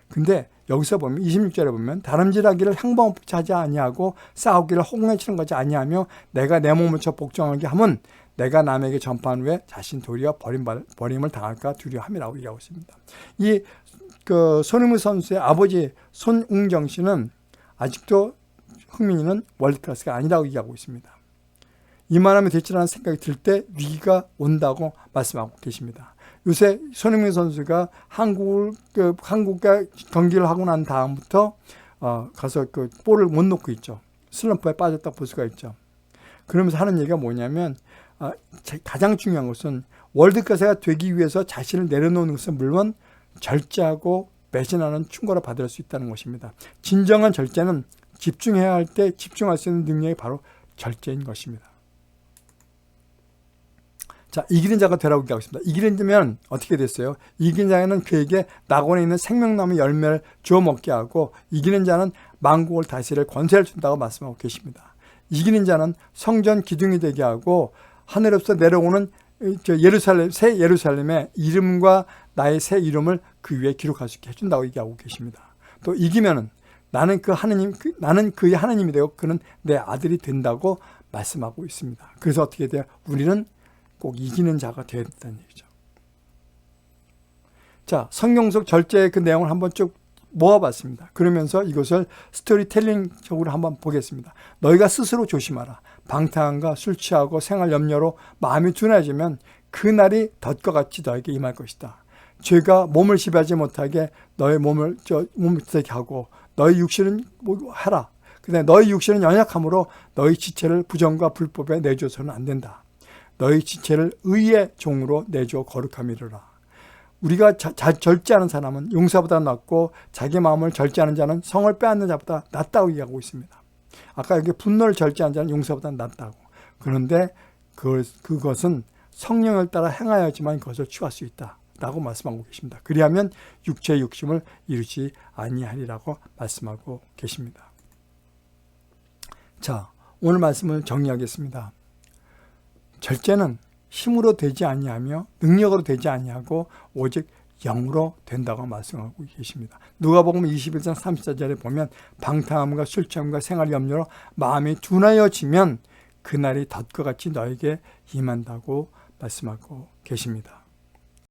근데 여기서 보면 26절에 보면 다름질하기를 향방없이 하지 아니하고 싸우기를 홍해치는 것이 아니하며 내가 내 몸을 쳐 복종하게 하면 내가 남에게 전파한 후에 자신 도리어 버림을 당할까 두려워함이라고 얘기하고 있습니다. 이 손흥민 선수의 아버지 손웅정 씨는 아직도 흥민이는 월드클래스가 아니라고 얘기하고 있습니다. 이만하면 되지라는 생각이 들 때 위기가 온다고 말씀하고 계십니다. 요새 손흥민 선수가 한국과 경기를 하고 난 다음부터 가서 볼을 못 놓고 있죠. 슬럼프에 빠졌다고 볼 수가 있죠. 그러면서 하는 얘기가 뭐냐면 가장 중요한 것은 월드클래스가 되기 위해서 자신을 내려놓는 것은 물론 절제하고 매진하는 충고를 받을 수 있다는 것입니다. 진정한 절제는 집중해야 할 때 집중할 수 있는 능력이 바로 절제인 것입니다. 자, 이기는 자가 되라고 얘기하고 있습니다. 이기는 자면 어떻게 됐어요? 이기는 자는 그에게 낙원에 있는 생명나무 열매를 주워 먹게 하고 이기는 자는 만국을 다스릴 권세를 준다고 말씀하고 계십니다. 이기는 자는 성전 기둥이 되게 하고 하늘에서 내려오는 새 예루살렘의 이름과 나의 새 이름을 그 위에 기록할 수 있게 해준다고 얘기하고 계십니다. 또 이기면은 나는 그의 하나님이 되고 그는 내 아들이 된다고 말씀하고 있습니다. 그래서 어떻게 돼요? 우리는 꼭 이기는 자가 되어야 된다는 얘기죠. 자, 성경 속 절제의 그 내용을 한번 쭉 모아봤습니다. 그러면서 이것을 스토리텔링적으로 한번 보겠습니다. 너희가 스스로 조심하라. 방탕함과 술 취하고 생활 염려로 마음이 둔해지면 그 날이 덫과 같이 너에게 임할 것이다. 죄가 몸을 지배하지 못하게 너의 몸을 되게 하고 너희 육신은 하라. 근데 너희 육신은 연약함으로 너희 지체를 부정과 불법에 내줘서는 안 된다. 너희 지체를 의의 종으로 내줘 거룩함이로라. 우리가 절제하는 사람은 용사보다 낫고 자기 마음을 절제하는 자는 성을 빼앗는 자보다 낫다고 얘기하고 있습니다. 아까 여기 분노를 절제하는 자는 용사보다 낫다고. 그런데 그것은 성령을 따라 행하여야지만 그것을 취할 수 있다라고 말씀하고 계십니다. 그리하면 육체의 욕심을 이루지 아니하리라고 말씀하고 계십니다. 자, 오늘 말씀을 정리하겠습니다. 절제는 힘으로 되지 아니하며 능력으로 되지 아니하고 오직 영으로 된다고 말씀하고 계십니다. 누가복음 21장 34절에 보면 방탕함과 술 취함과 생활 염려로 마음이 둔하여지면 그날이 덫과 같이 너에게 임한다고 말씀하고 계십니다.